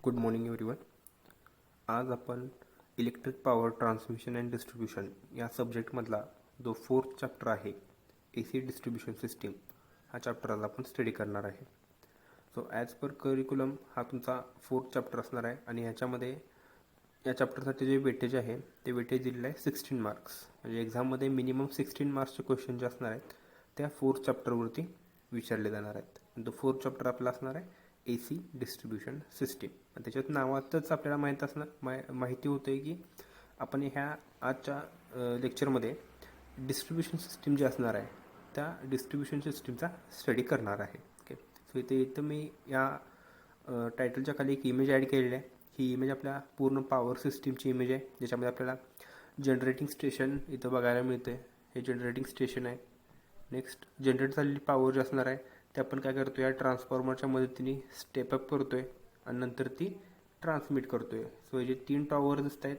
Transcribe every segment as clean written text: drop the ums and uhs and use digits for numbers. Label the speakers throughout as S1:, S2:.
S1: Good morning everyone. आज आपण electric power transmission and distribution या सब्जेक्टमधला जो फोर्थ चॅप्टर आहे ए सी डिस्ट्रीब्युशन सिस्टीम हा चॅप्टर आज आपण स्टडी करणार आहे. सो ॲज पर करिक्युलम हा तुमचा फोर्थ चॅप्टर असणार आहे आणि ह्याच्यामध्ये या चॅप्टरसाठी जे वेटेज आहे ते वेटेज दिलेलं आहे 16 मार्क्स. म्हणजे एक्झाममध्ये मिनिमम 16 मार्क्सचे क्वेश्चन जे असणार आहेत त्या फोर्थ चॅप्टरवरती विचारले जाणार आहेत. आणि तो फोर्थ चॅप्टर आपला असणार आहे ए सी डिस्ट्रीब्युशन सिस्टीम. त्याच्यात नावातच आपल्याला माहिती होतं आहे की आपण ह्या आजच्या लेक्चरमध्ये डिस्ट्रीब्युशन सिस्टीम जी असणार आहे त्या डिस्ट्रीब्युशन सिस्टीमचा स्टडी करणार आहे. ओके, सो इथं मी या टायटलच्या खाली एक इमेज ॲड केलेली आहे. ही इमेज आपल्या पूर्ण पॉवर सिस्टीमची इमेज आहे, ज्याच्यामध्ये आपल्याला जनरेटिंग स्टेशन इथं बघायला मिळते. हे जनरेटिंग स्टेशन आहे. नेक्स्ट जनरेट झालेली पॉवर जी असणार आहे ते आपण काय करतो या ट्रान्सफॉर्मरच्या मदतीने स्टेपअप करतो आहे आणि नंतर ती ट्रान्समिट करतो आहे. सो हे जे 3 टॉवर्स दिसत आहेत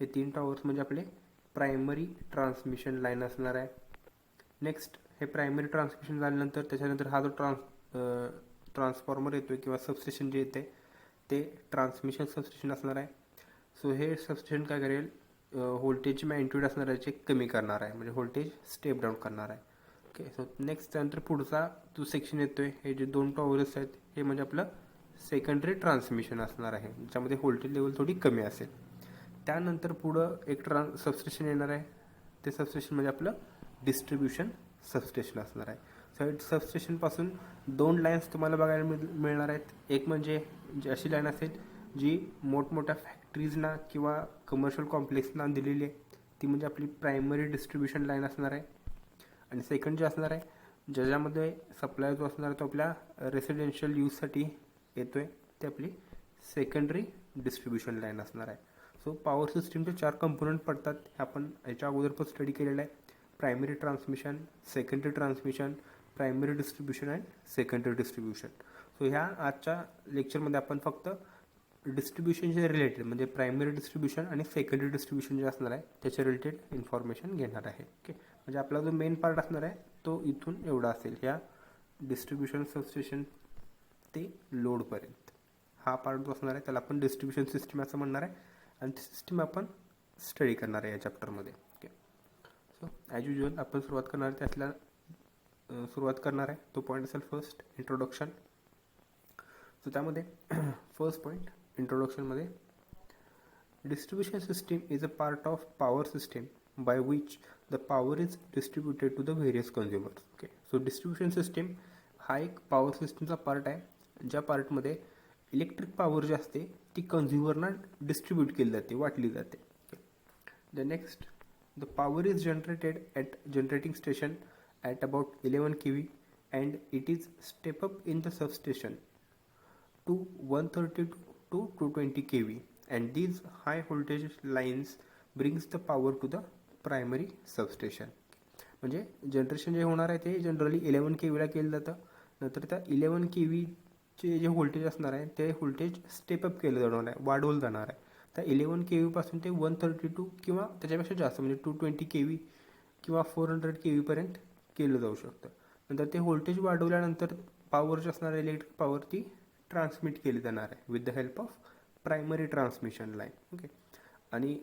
S1: हे 3 टॉवर्स म्हणजे आपले प्रायमरी ट्रान्समिशन लाईन असणार आहे. नेक्स्ट हे प्रायमरी ट्रान्समिशन झाल्यानंतर त्याच्यानंतर हा जो ट्रान्सफॉर्मर येतो आहे किंवा सबस्टेशन जे येते ते ट्रान्समिशन सबस्टेशन असणार आहे. सो हे सबस्टेशन काय करेल व्होल्टेजची मॅग्निट्यूड असणार आहे जे कमी करणार आहे, म्हणजे व्होल्टेज स्टेप डाऊन करणार आहे. ओके, सो नेक्स्ट त्यानंतर पुढचा जो सेक्शन येतो आहे हे जे 2 टॉवर्स आहेत हे म्हणजे आपलं सेकंडरी ट्रान्समिशन असणार आहे, ज्यामध्ये व्होल्टेज लेवल थोडी कमी असेल. त्यानंतर पुढं एक सबस्टेशन येणार आहे. ते सबस्टेशन म्हणजे आपलं डिस्ट्रीब्युशन सबस्टेशन असणार आहे. सो सबस्टेशनपासून 2 लाईन्स तुम्हाला बघायला मिळणार आहेत. एक म्हणजे अशी लाईन असेल जी मोठमोठ्या फॅक्टरीजना किंवा कमर्शियल कॉम्प्लेक्सना दिलेली आहे, ती म्हणजे आपली प्रायमरी डिस्ट्रीब्युशन लाईन असणार आहे. आणि सेकंड जे असणार आहे ज्याच्यामध्ये सप्लाय जो असणार आहे तो आपल्या रेसिडेन्शियल यूजसाठी येतो आहे ते आपली सेकंडरी डिस्ट्रीब्युशन लाईन असणार आहे. सो पॉवर सिस्टीमचे 4 कंपोनंट पडतात. हे आपण याच्या अगोदर पण स्टडी केलेलं आहे. Primary transmission, secondary transmission, primary distribution and secondary distribution. So ह्या आजच्या लेक्चरमध्ये आपण फक्त डिस्ट्रीब्युशनचे रिलेटेड म्हणजे प्रायमरी डिस्ट्रीब्युशन आणि सेकंडरी डिस्ट्रीब्युशन जे असणार आहे त्याच्या रिलेटेड इन्फॉर्मेशन घेणार आहे. ओके, म्हणजे आपला जो मेन पार्ट असणार आहे तो इथून एवढा असेल, ह्या डिस्ट्रीब्युशन सबस्टेशन ते लोडपर्यंत हा पार्ट जो असणार आहे त्याला आपण डिस्ट्रीब्युशन सिस्टीम असं म्हणणार आहे आणि ती सिस्टीम आपण स्टडी करणार आहे या चॅप्टरमध्ये. ओके, सो ॲज युजल आपण सुरुवात करणार आहे त्यातल्या सुरुवात करणार आहे तो पॉईंट असेल फर्स्ट इंट्रोडक्शन. सो त्यामध्ये फर्स्ट पॉईंट इंट्रोडक्शनमध्ये distribution system is a part of power system by which the power is distributed to the various consumers. Okay, so distribution system हा एक पॉवर सिस्टीमचा पार्ट आहे ज्या पार्टमध्ये इलेक्ट्रिक पॉवर जी असते ती कन्झ्युमरना डिस्ट्रीब्यूट केली जाते, वाटली जाते. The next the power is generated at generating station at about 11 kV and it is step up in the substation to 132 to 220 kV and these high voltage lines brings the power to the primary substation. म्हणजे generation जे होणार आहे ते generally 11 kVला केलं जातं. नंतर त्या 11 kVचे जे व्होल्टेज असणार आहे ते व्होल्टेज स्टेपअप केलं जाणार आहे, वाढवलं जाणार आहे. त्या 11 kV पासून ते 132 किंवा त्याच्यापेक्षा जास्त म्हणजे 220 kV किंवा 400 kV पर्यंत केलं जाऊ शकतं. नंतर ते व्होल्टेज वाढवल्यानंतर पॉवर जी असणार आहे इलेक्ट्रिक पॉवर ती ट्रान्समिट केली जाणार आहे with the help of primary transmission line. Okay, आणि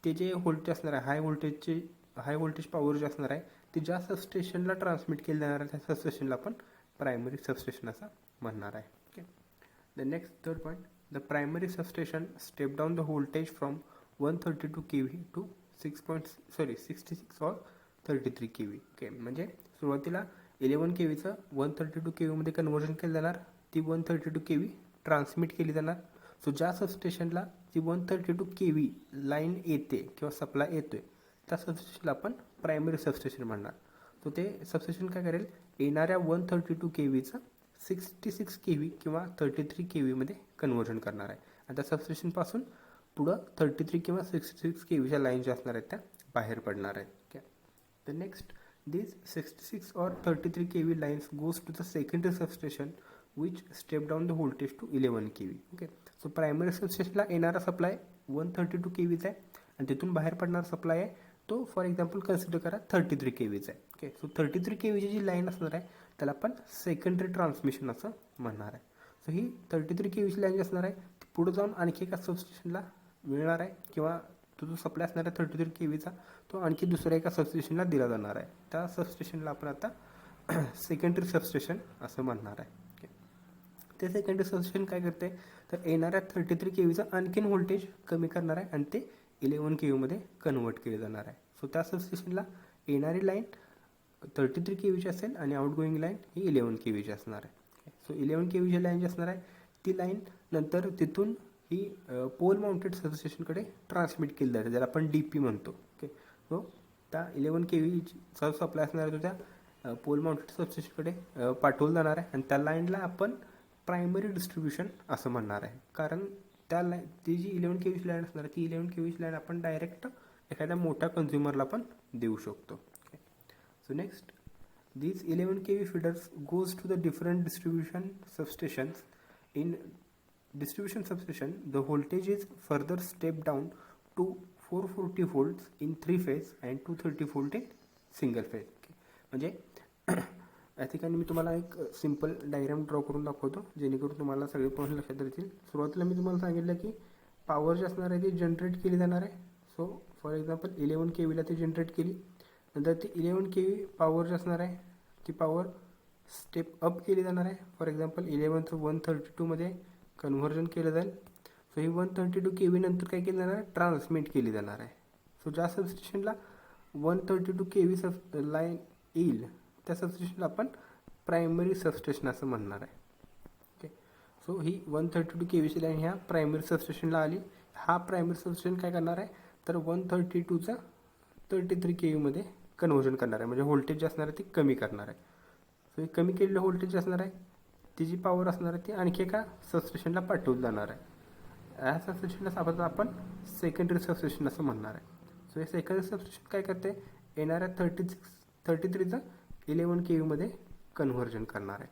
S1: ते जे व्होल्टेज असणार आहे हाय व्होल्टेज पॉवर जे असणार आहे ते ज्या सबस्टेशनला ट्रान्समिट केली जाणार आहे त्या सबस्टेशनला आपण प्रायमरी सबस्टेशन असं म्हणणार आहे. Okay, the next third point the primary substation step down the voltage from 132 kV to 66 or 33 kV. Okay, म्हणजे सुरुवातीला 11 kVचं 132 kV मध्ये कन्व्हर्जन केलं जाणार, ती 132 kV ट्रान्समिट केली जाणार. सो ज्या सबस्टेशनला ती 132 kV लाईन येते किंवा सप्लाय येतोय त्या सबस्टेशनला आपण प्रायमरी सबस्टेशन म्हणणार. सो ते सबस्टेशन काय करेल येणाऱ्या 132 kVचं 66 kV किंवा 33 kV मध्ये कन्व्हर्जन करणार आहे आणि त्या सबस्टेशनपासून पुढं 33 किंवा 66 kVच्या लाईन ज्या असणार आहेत त्या बाहेर पडणार आहेत. Okay, the next these 66 or 33 kV lines goes to the secondary substation which step down the voltage to 11 kV. Okay, so primary सबस्टेशनला येणारा सप्लाय 132 kVचा आहे आणि तिथून बाहेर पडणारा सप्लाय आहे तो फॉर एक्झाम्पल कन्सिडर करा 33 kVचा आहे. ओके, सो 33 kVची जी लाईन असणार आहे त्याला आपण सेकंडरी ट्रान्समिशन असं म्हणणार आहे. सो ही 33 kVची लाईन जी असणार आहे पुढे जाऊन आणखी एका सबस्टेशनला मिळणार आहे, किंवा तो जो सप्लाय असणार आहे 33 kVचा तो आणखी दुसऱ्या एका सबस्टेशनला दिला जाणार आहे. त्या सबस्टेशनला आपण आता सेकंडरी सबस्टेशन असं म्हणणार आहे. ते सेकंडरी सबस्टेशन काय करते, तर येणाऱ्या 33 kVचा आणखीन व्होल्टेज कमी करणार आहे आणि ते 11 kV मध्ये कन्वर्ट केले जाणार आहे. सो त्या सबस्टेशनला येणारी लाईन 33 kVची असेल आणि आउटगोईंग लाईन ही 11 kVची असणार आहे. सो 11 kVची लाईन जी असणार आहे ती लाईन नंतर तिथून ही पोल माउंटेड सबस्टेशनकडे ट्रान्समिट केली जाते, ज्याला आपण DP म्हणतो. ओके, सो त्या 11 kVचा सप्लाय असणार आहे तो त्या पोल माउंटेड सबस्टेशनकडे पाठवलं जाणार आहे आणि त्या लाईनला आपण प्रायमरी डिस्ट्रीब्युशन असं म्हणणार आहे. कारण त्या ती जी 11 kVची लाईन असणार आहे ती 11 kVची लाईन आपण डायरेक्ट एखाद्या मोठ्या कन्झ्युमरला पण देऊ शकतो. So next, these 11 kV feeders goes to the different distribution substations. In distribution substation, the voltage is further stepped down to 440 volts in 3 phase and 230 volt in single phase. म्हणजे या ठिकाणी मी तुम्हाला एक सिंपल डायग्राम ड्रॉ करून दाखवतो जेणेकरून तुम्हाला सगळे पॉईंट लक्षात राहतील. सुरुवातीला मी तुम्हाला सांगितलं की पॉवर जी असणार आहे ती जनरेट केली जाणार आहे. सो फॉर एक्झाम्पल 11 kVला ती जनरेट केली, नंतर ती 11 kV पॉवर जी असणार आहे ती पॉवर स्टेप अप केली जाणार आहे. फॉर एक्झाम्पल 11चं 132 मध्ये कन्व्हर्जन केलं जाईल. सो ही 132 kV नंतर काय केलं जाणार आहे, ट्रान्समिट केली जाणार आहे. सो ज्या सबस्टेशनला 132 kV लाईन येईल त्या सबस्टेशनला आपण प्रायमरी सबस्टेशन असं म्हणणार आहे. ओके, सो ही 132 kVची लाईन ह्या प्रायमरी सबस्टेशनला आली. हा प्रायमरी सबस्टेशन काय करणार आहे, तर 132चा 33 kV मध्ये कन्वर्जन करणार आहे, म्हणजे व्होल्टेज जे असणार आहे ते कमी करणार आहे. सो हे कमी केलेलं व्होल्टेज जे असणार आहे ती जी पॉवर असणार आहे ती आणखी एका सबस्टेशनला पाठवलं जाणार आहे. या सबस्टेशनला आपण सेकंडरी सबस्टेशन असं म्हणणार आहे. सो हे सेकंडरी सबस्टेशन काय करते, येणाऱ्या 33चं 11 kV मध्ये कन्व्हर्जन करणार आहे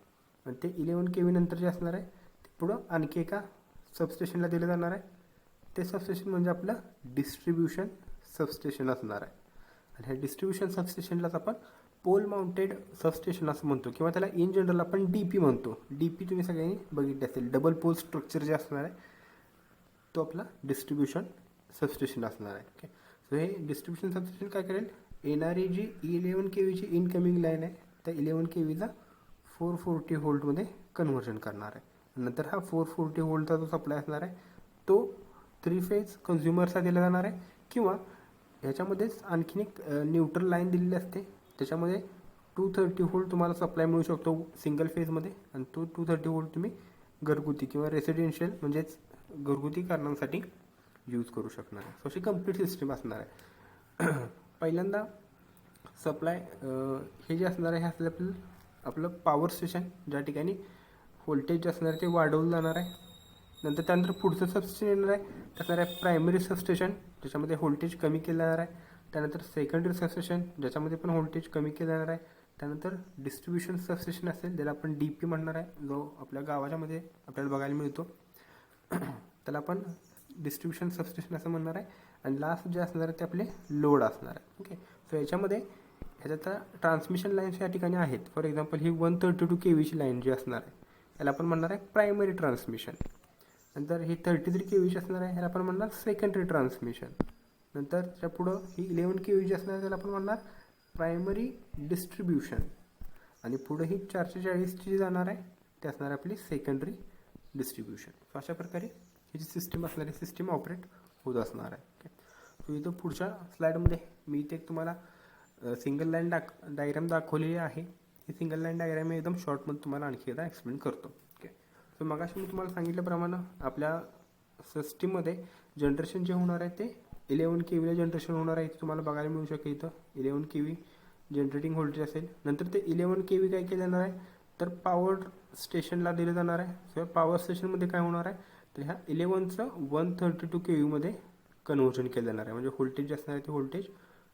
S1: आणि ते 11 kV नंतर जे असणार आहे ते पुढं आणखी एका सबस्टेशनला दिलं जाणार आहे. ते सबस्टेशन म्हणजे आपलं डिस्ट्रीब्युशन सबस्टेशन असणार आहे. आणि ह्या डिस्ट्रीब्युशन सबस्टेशनलाच आपण पोल माउंटेड सबस्टेशन असं म्हणतो, किंवा त्याला इन जनरल आपण DP म्हणतो. DP तुम्ही सगळ्यांनी बघितले असेल, डबल पोल स्ट्रक्चर जे असणार आहे तो आपला डिस्ट्रीब्युशन सबस्टेशन असणार आहे. ओके, सो हे डिस्ट्रीब्युशन सबस्टेशन काय करेल, येणारी जी 11 kVची इनकमिंग लाईन आहे त्या 11 kVला 440 व्होल्टमध्ये कन्व्हर्जन करणार आहे. नंतर हा 440 व्होल्टचा जो सप्लाय असणार आहे तो 3 फेज कन्झ्युमरचा दिला जाणार आहे, किंवा ह्याच्यामध्येच आणखीन एक न्यूट्रल लाईन दिलेली असते त्याच्यामध्ये 230 व्होल्ट तुम्हाला सप्लाय मिळू शकतो सिंगल फेजमध्ये, आणि तो 230 व्होल्ट तुम्ही घरगुती किंवा रेसिडेन्शियल म्हणजेच घरगुती कारणांसाठी यूज करू शकणार आहे. सो अशी कंप्लीट सिस्टीम असणार आहे. पहिल्यांदा सप्लाय हे जे असणार आहे हे आपलं पॉवर स्टेशन, ज्या ठिकाणी व्होल्टेज जे असणार आहे ते वाढवलं जाणार आहे. नंतर त्यानंतर पुढचं सबस्टेशन येणार आहे ते असणार आहे प्रायमरी सबस्टेशन, ज्याच्यामध्ये व्होल्टेज कमी केलं जाणार आहे. त्यानंतर सेकंडरी सबस्टेशन ज्याच्यामध्ये पण व्होल्टेज कमी केलं जाणार आहे. त्यानंतर डिस्ट्रीब्युशन सबस्टेशन असेल ज्याला आपण DP म्हणणार आहे, जो आपल्या गावाच्यामध्ये आपल्याला बघायला मिळतो त्याला आपण डिस्ट्रीब्युशन सबस्टेशन असं म्हणणार आहे. आणि लास्ट जे असणार आहे ते आपले लोड असणार आहे. ओके, सो याच्यामध्ये ह्याच्यात ट्रान्समिशन लाईन्स या ठिकाणी आहेत. फॉर एक्झाम्पल ही 132 kVची लाईन जी असणार आहे याला आपण म्हणणार आहे प्रायमरी ट्रान्समिशन. नंतर ही 33 kVची असणार आहे ह्याला आपण म्हणणार सेकंडरी ट्रान्समिशन. नंतर त्या पुढं ही 11 kV जी असणार आहे त्याला आपण म्हणणार प्रायमरी डिस्ट्रीब्युशन. आणि पुढं ही 440ची जी जाणार आहे ते असणार आहे आपली सेकंडरी डिस्ट्रीब्युशन. सो अशा प्रकारे ही जी सिस्टीम असणार आहे सिस्टीम ऑपरेट होत असणार आहे. ओके, सो इथं पुढच्या स्लाईडमध्ये मी इथे तुम्हाला सिंगल लाईन डायग्राम दाखवलेली आहे. ही सिंगल लाईन डायग्राम मी एकदम शॉर्टमध्ये तुम्हाला आणखी एकदा एक्सप्लेन करतो. ओके, सो मगाशी मी तुम्हाला सांगितल्याप्रमाणे आपल्या सिस्टीममध्ये जनरेशन जे होणार आहे ते 11 kVला जनरेशन होणार आहे. तुम्हाला बघायला मिळू शकेल इथं 11 kV जनरेटिंग व्होल्टेज असेल. नंतर ते 11 kV काय केलं जाणार आहे तर पॉवर स्टेशनला दिलं जाणार आहे. सो पॉवर स्टेशनमध्ये काय होणार आहे तर ह्या 11चं 132 kV मध्ये कन्व्हर्जन केलं जाणार आहे, म्हणजे व्होल्टेज जे असणार आहे ते व्होल्टेज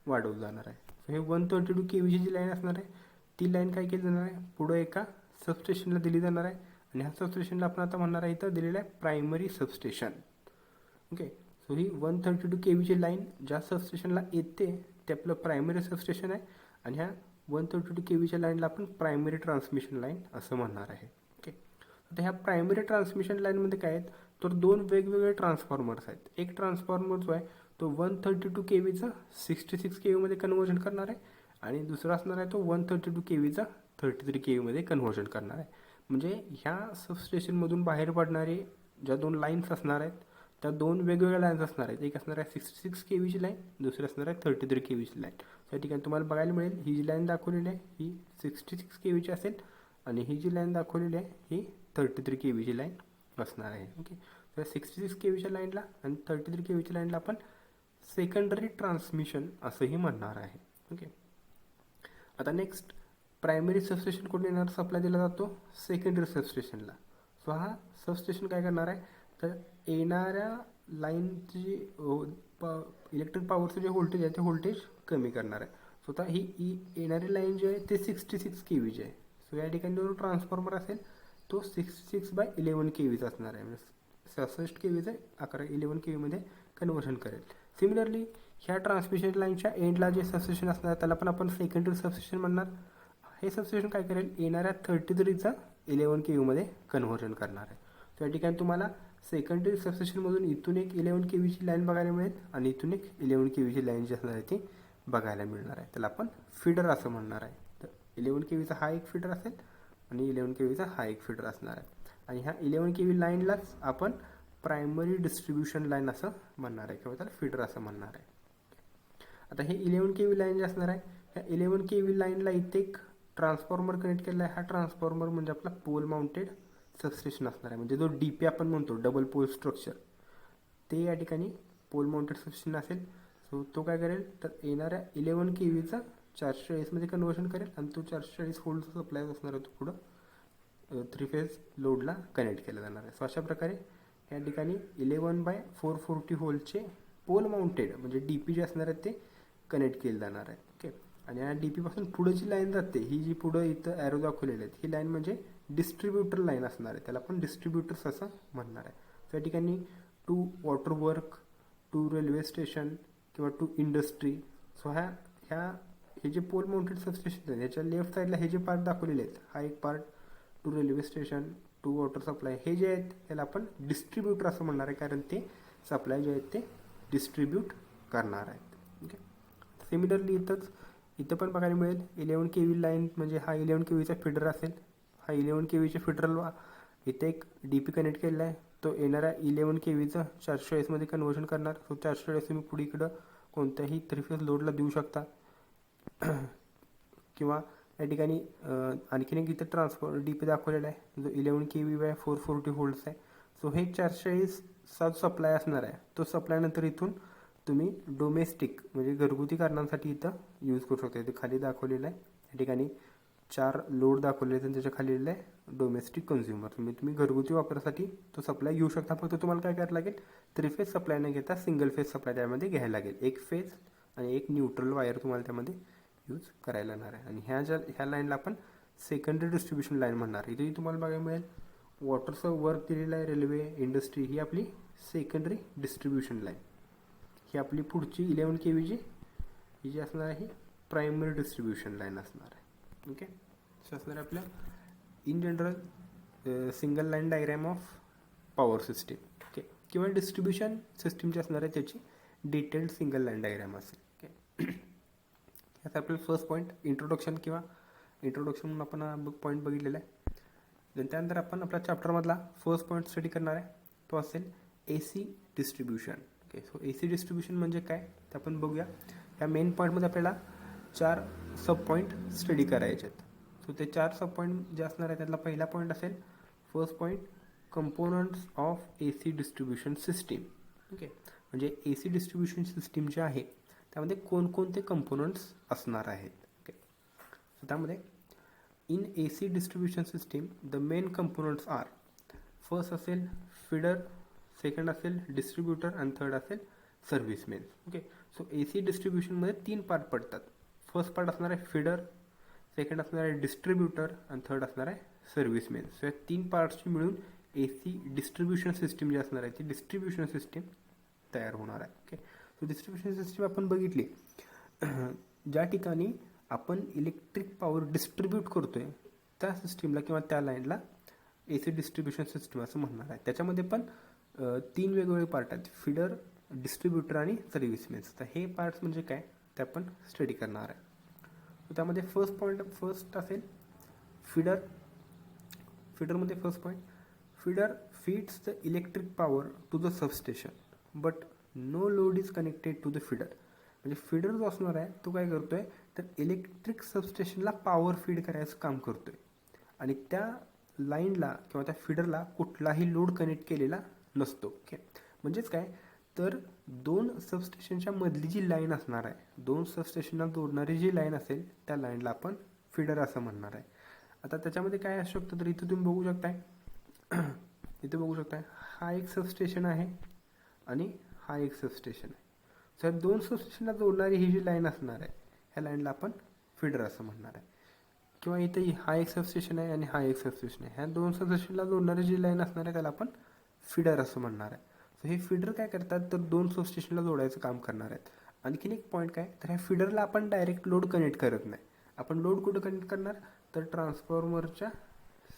S1: वाढवलं जाणार आहे. सो हे 132 kVची जी लाईन असणार आहे ती लाईन काय केली जाणार आहे पुढं एका सबस्टेशनला दिली जाणार आहे. आणि ह्या सबस्टेशनला आपण आता म्हणणार आहे इथं दिलेलं आहे प्रायमरी सबस्टेशन. ओके, सो ही 132 kVची लाईन ज्या सबस्टेशनला येते ते आपलं प्रायमरी सबस्टेशन आहे. आणि ह्या 132 kVच्या लाईनला आपण प्रायमरी ट्रान्समिशन लाईन असं म्हणणार आहे. ओके, आता ह्या प्रायमरी ट्रान्समिशन लाईनमध्ये काय आहेत, तर दोन वेगवेगळे ट्रान्सफॉर्मर्स आहेत. एक ट्रान्सफॉर्मर जो आहे तो 132 KVचा 66 KVमध्ये कन्व्हर्जन करणार आहे आणि दुसरा असणार आहे तो 132 KVचा 33 KVमध्ये कन्व्हर्जन करणार आहे. म्हणजे ह्या सबस्टेशनमधून बाहेर पडणारे ज्या दोन लाईन्स असणार आहेत त्या दोन वेगवेगळ्या लाईन्स असणार आहेत. एक असणार आहे 66 KVची लाईन, दुसरी असणार आहे 33 KVची लाईन. त्या ठिकाणी तुम्हाला बघायला मिळेल ही जी लाईन दाखवलेली आहे ही 66 KVची असेल आणि ही जी लाईन दाखवलेली आहे ही 33 KVची लाईन असणार आहे. ओके, तर 66 KVच्या लाईनला आणि 33 KVच्या लाईनला आपण सेकंडरी ट्रान्समिशन असंही म्हणणार आहे. ओके, आता नेक्स्ट प्रायमरी सबस्टेशन कुठे येणार सप्लाय दिला जातो सेकंडरी सबस्टेशनला. सो हा सबस्टेशन काय करणार आहे तर येणाऱ्या लाईनची इलेक्ट्रिक पॉवरचं जे व्होल्टेज आहे ते व्होल्टेज कमी करणार आहे. सो आता ही येणारी लाईन जी आहे ते 66 KVची आहे. सो या ठिकाणी जो ट्रान्सफॉर्मर असेल तो 66/11 KVचा असणार आहे. म्हणजे 66 KVचं 11 KVमध्ये कन्व्हर्शन करेल. सिमिलरली ह्या ट्रान्समिशन लाईनच्या एंडला जे सबस्टेशन असणार त्याला पण आपण सेकंडरी सबस्टेशन म्हणणार. हे सबस्टेशन काय करेल येणाऱ्या 33चा 11 KVमध्ये कन्व्हर्जन करणार आहे. तर या ठिकाणी तुम्हाला सेकंडरी सबस्टेशनमधून इथून एक 11 KVची लाईन बघायला मिळेल आणि इथून एक 11 KVची लाईन जी असणार आहे ती बघायला मिळणार आहे. त्याला आपण फीडर असं म्हणणार आहे. तर 11 KVचा हा एक फीडर असेल आणि 11 KVचा हा एक फीडर असणार आहे. आणि ह्या 11 KV लाईनलाच आपण प्रायमरी डिस्ट्रीब्युशन लाईन असं म्हणणार आहे किंवा त्याला फीडर असं म्हणणार आहे. आता हे 11 KV लाईन जे असणार आहे ह्या 11 KV लाईनला इथे एक ट्रान्सफॉर्मर कनेक्ट केलेला आहे. हा ट्रान्सफॉर्मर म्हणजे आपला पोल माउंटेड सबस्टेशन असणार आहे. म्हणजे जो DP आपण म्हणतो डबल पोल स्ट्रक्चर ते या ठिकाणी पोल माउंटेड सबस्टेशन असेल. सो तो काय करेल तर येणाऱ्या 11 KVचा 440मध्ये कन्व्हर्शन करेल आणि तो 440 व्होल्टचा सप्लाय असणार आहे तो पुढं 3 फेज लोडला कनेक्ट केला जाणार आहे. सो अशा प्रकारे या ठिकाणी 11/440 व्होल्टचे पोल माउंटेड म्हणजे DP जे असणार आहे ते कनेक्ट केले जाणार आहे. ओके, आणि या DP पासून पुढे जी लाईन जाते ही जी पुढं इथं ॲरो दाखवलेली आहेत ही लाईन म्हणजे डिस्ट्रीब्युटर लाईन असणार आहे. त्याला आपण डिस्ट्रीब्युटर्स असं म्हणणार आहे. त्या ठिकाणी to water work, to railway station किंवा टू इंडस्ट्री. सो हे जे पोल माउंटेड सबस्टेशन आहे ह्याच्या लेफ्ट साईडला हे जे पार्ट दाखवलेले आहेत हा एक part to railway station, to water supply हे जे आहेत त्याला आपण डिस्ट्रीब्युटर असं म्हणणार आहे कारण ते सप्लाय जे आहेत ते डिस्ट्रीब्यूट करणार आहेत. ओके, सिमिलरली इथं पण बघायला मिळेल 11 KV लाईन म्हणजे हा 11 KVचा फीडर असेल. हा 11 KVच्या फीडरला इथे एक DP कनेक्ट केलेला आहे. तो येणाऱ्या 11 KVचं 440मध्ये कन्व्हर्शन करणार. सो 440 तुम्ही पुढे इकडं कोणत्याही 3 फेज लोडला देऊ शकता किंवा या ठिकाणी आणखीन एक इथं DP दाखवलेला आहे जो 11 KV/440 व्होल्ट्स आहे. सो हे 440चा सप्लाय असणार आहे तो सप्लाय नंतर इथून तुम्ही डोमेस्टिक म्हणजे घरगुती कारणांसाठी इथं यूज करू शकता. इथे खाली दाखवलेलं आहे या ठिकाणी 4 लोड दाखवले आहेत आणि त्याच्या खाली लिहिलं आहे डोमेस्टिक कन्झ्युमर. तुम्ही घरगुती वापरासाठी तो सप्लाय घेऊ शकता. फक्त तुम्हाला काय करायला लागेल 3 फेज सप्लाय न घेता सिंगल फेज सप्लाय त्यामध्ये घ्यायला लागेल. एक फेज आणि एक न्यूट्रल वायर तुम्हाला त्यामध्ये यूज करायला लागणार आहे. आणि ह्या लाईनला आपण सेकंडरी डिस्ट्रीब्युशन लाईन म्हणणार. इथेही तुम्हाला बघायला मिळेल वॉटरचं वर्क दिलेलं आहे, रेल्वे, इंडस्ट्री ही आपली सेकंडरी डिस्ट्रीब्युशन लाईन. ही आपली पुढची 11 KVची ही जी असणार आहे प्रायमरी डिस्ट्रीब्युशन लाईन असणार आहे. ओके, सो असणार आहे आपल्या in general single line diagram of power system. Okay, किंवा डिस्ट्रीब्युशन सिस्टीमची असणार आहे त्याची डिटेल्ड सिंगल लाईन डायग्रॅम असेल. ओके, आता आपल्याला फर्स्ट पॉईंट इंट्रोडक्शन म्हणून आपण हा पॉईंट बघितलेला आहे. त्यानंतर आपण आपल्या चॅप्टरमधला फर्स्ट पॉईंट स्टडी करणार आहे तो असेल AC distribution. Okay, so AC distribution म्हणजे काय ते आपण बघूया. ह्या मेन पॉईंटमध्ये आपल्याला 4 सब पॉईंट स्टडी करायचे आहेत. सो ते 4 सब पॉईंट जे असणार आहे त्यातला पहिला पॉईंट असेल first point components of AC distribution system. Okay, म्हणजे AC डिस्ट्रीब्युशन सिस्टीम जे आहे त्यामध्ये कोणकोणते कंपोनंट्स असणार आहेत. ओके, सो त्यामध्ये in AC distribution system the main components are first असेल फीडर, सेकंड असेल डिस्ट्रीब्युटर आणि थर्ड असेल सर्व्हिसमेन. ओके, सो AC डिस्ट्रीब्युशनमध्ये 3 पार्ट पडतात. फर्स्ट पार्ट असणार आहे फीडर, सेकंड असणार आहे डिस्ट्रीब्युटर आणि थर्ड असणार आहे सर्व्हिसमेन. सो या 3 पार्ट्सची मिळून AC डिस्ट्रीब्युशन सिस्टीम जी असणार आहे ती डिस्ट्रीब्युशन सिस्टीम तयार होणार आहे. ओके, सो डिस्ट्रीब्युशन सिस्टीम आपण बघितली ज्या ठिकाणी आपण इलेक्ट्रिक पॉवर डिस्ट्रीब्यूट करतोय त्या सिस्टीमला किंवा त्या लाईनला ए सी डिस्ट्रीब्युशन सिस्टम असं म्हणणार आहे. त्याच्यामध्ये पण 3 वेगवेगळे पार्ट आहेत, फिडर, डिस्ट्रीब्युटर आणि सर्व्हिसमेन्स. तर हे पार्ट्स म्हणजे काय ते आपण स्टडी करणार आहे. तर त्यामध्ये फर्स्ट असेल फिडर. फिडरमध्ये first point, feeder feeds the electric power to the substation but no load is connected to the feeder. म्हणजे फिडर जो असणार आहे तो काय करतोय तर इलेक्ट्रिक सबस्टेशनला पॉवर फीड करायचं काम करतोय आणि त्या लाईनला किंवा त्या फिडरला कुठलाही लोड कनेक्ट केलेला नसतो. ओके, म्हणजेच काय तर 2 सबस्टेशनच्या मधली जी लाईन असणार आहे, 2 सबस्टेशनला जोडणारी जी लाईन असेल त्या लाईनला आपण फिडर असं म्हणणार आहे. आता त्याच्यामध्ये काय असू शकतं तर इथं तुम्ही बघू शकताय, इथे बघू शकताय हा एक सबस्टेशन आहे आणि हा एक सबस्टेशन आहे. तर 2 सबस्टेशनला जोडणारी ही जी लाईन असणार आहे ह्या लाईनला आपण फिडर असं म्हणणार आहे. किंवा इथे हा एक सबस्टेशन आहे आणि हा एक सबस्टेशन आहे, ह्या 2 सबस्टेशनला जोडणारी जी लाईन असणार आहे त्याला आपण फिडर असं म्हणणार आहे. सो हे फिडर काय करतात तर 2 सबस्टेशनला जोडायचं काम करणार आहेत. आणखीन एक पॉईंट काय तर ह्या फिडरला आपण डायरेक्ट लोड कनेक्ट करत नाही. आपण लोड कुठं कनेक्ट करणार तर ट्रान्सफॉर्मरच्या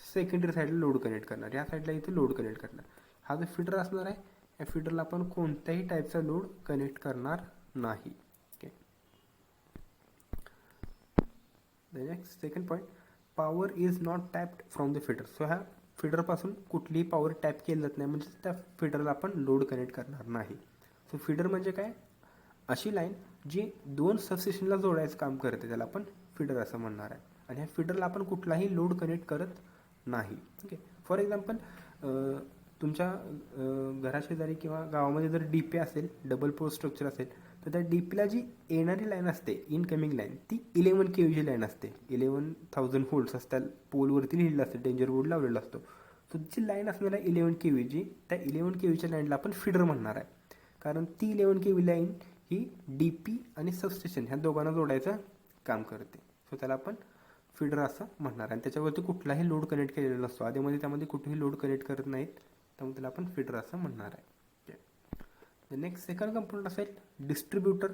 S1: सेकंडरी साईडला लोड कनेक्ट करणार, या साईडला इथे लोड कनेक्ट करणार. हा जो फिडर असणार आहे या फिडरला आपण कोणत्याही टाईपचा लोड कनेक्ट करणार नाही. Okay, next second point, power is not tapped from the feeder. So ह्या फिडरपासून कुठलीही पॉवर टॅप केली जात नाही, म्हणजे त्या फिडरला आपण लोड कनेक्ट करणार नाही. सो फिडर म्हणजे काय अशी लाईन जी 2 सबस्टेशनला जोडायचं काम करते त्याला आपण फिडर असं म्हणणार आहे आणि ह्या फिडरला आपण कुठलाही लोड कनेक्ट करत नाही. ओके, फॉर एक्झाम्पल तुमच्या घराशेजारी किंवा गावामध्ये जर डी पी असेल, डबल पोल स्ट्रक्चर असेल, तर त्या डी पीला जी येणारी लाईन असते इनकमिंग लाईन ती 11 kV लाईन असते. 11,000 व्होल्ट्स असतात, पोलवरती लिहिलेलं असतं, डेंजर बोर्ड लावलेला असतो. तर जी लाईन असणार आहे 11 kV जी, त्या 11 kVच्या लाईनला आपण फिडर म्हणणार आहे. कारण ती 11 kV लाईन ही डी पी आणि सबस्टेशन ह्या दोघांना जोडायचं काम करते. सो त्याला आपण फिडर असं म्हणणार आहे आणि त्याच्यावरती कुठलाही लोड कनेक्ट केलेला नसतो, आधीमध्ये त्यामध्ये कुठेही लोड कनेक्ट करत नाहीत, त्यामुळे त्याला आपण फिडर असं म्हणणार आहे. द नेक्स्ट सेकंड कंपोनंट असेल डिस्ट्रीब्युटर.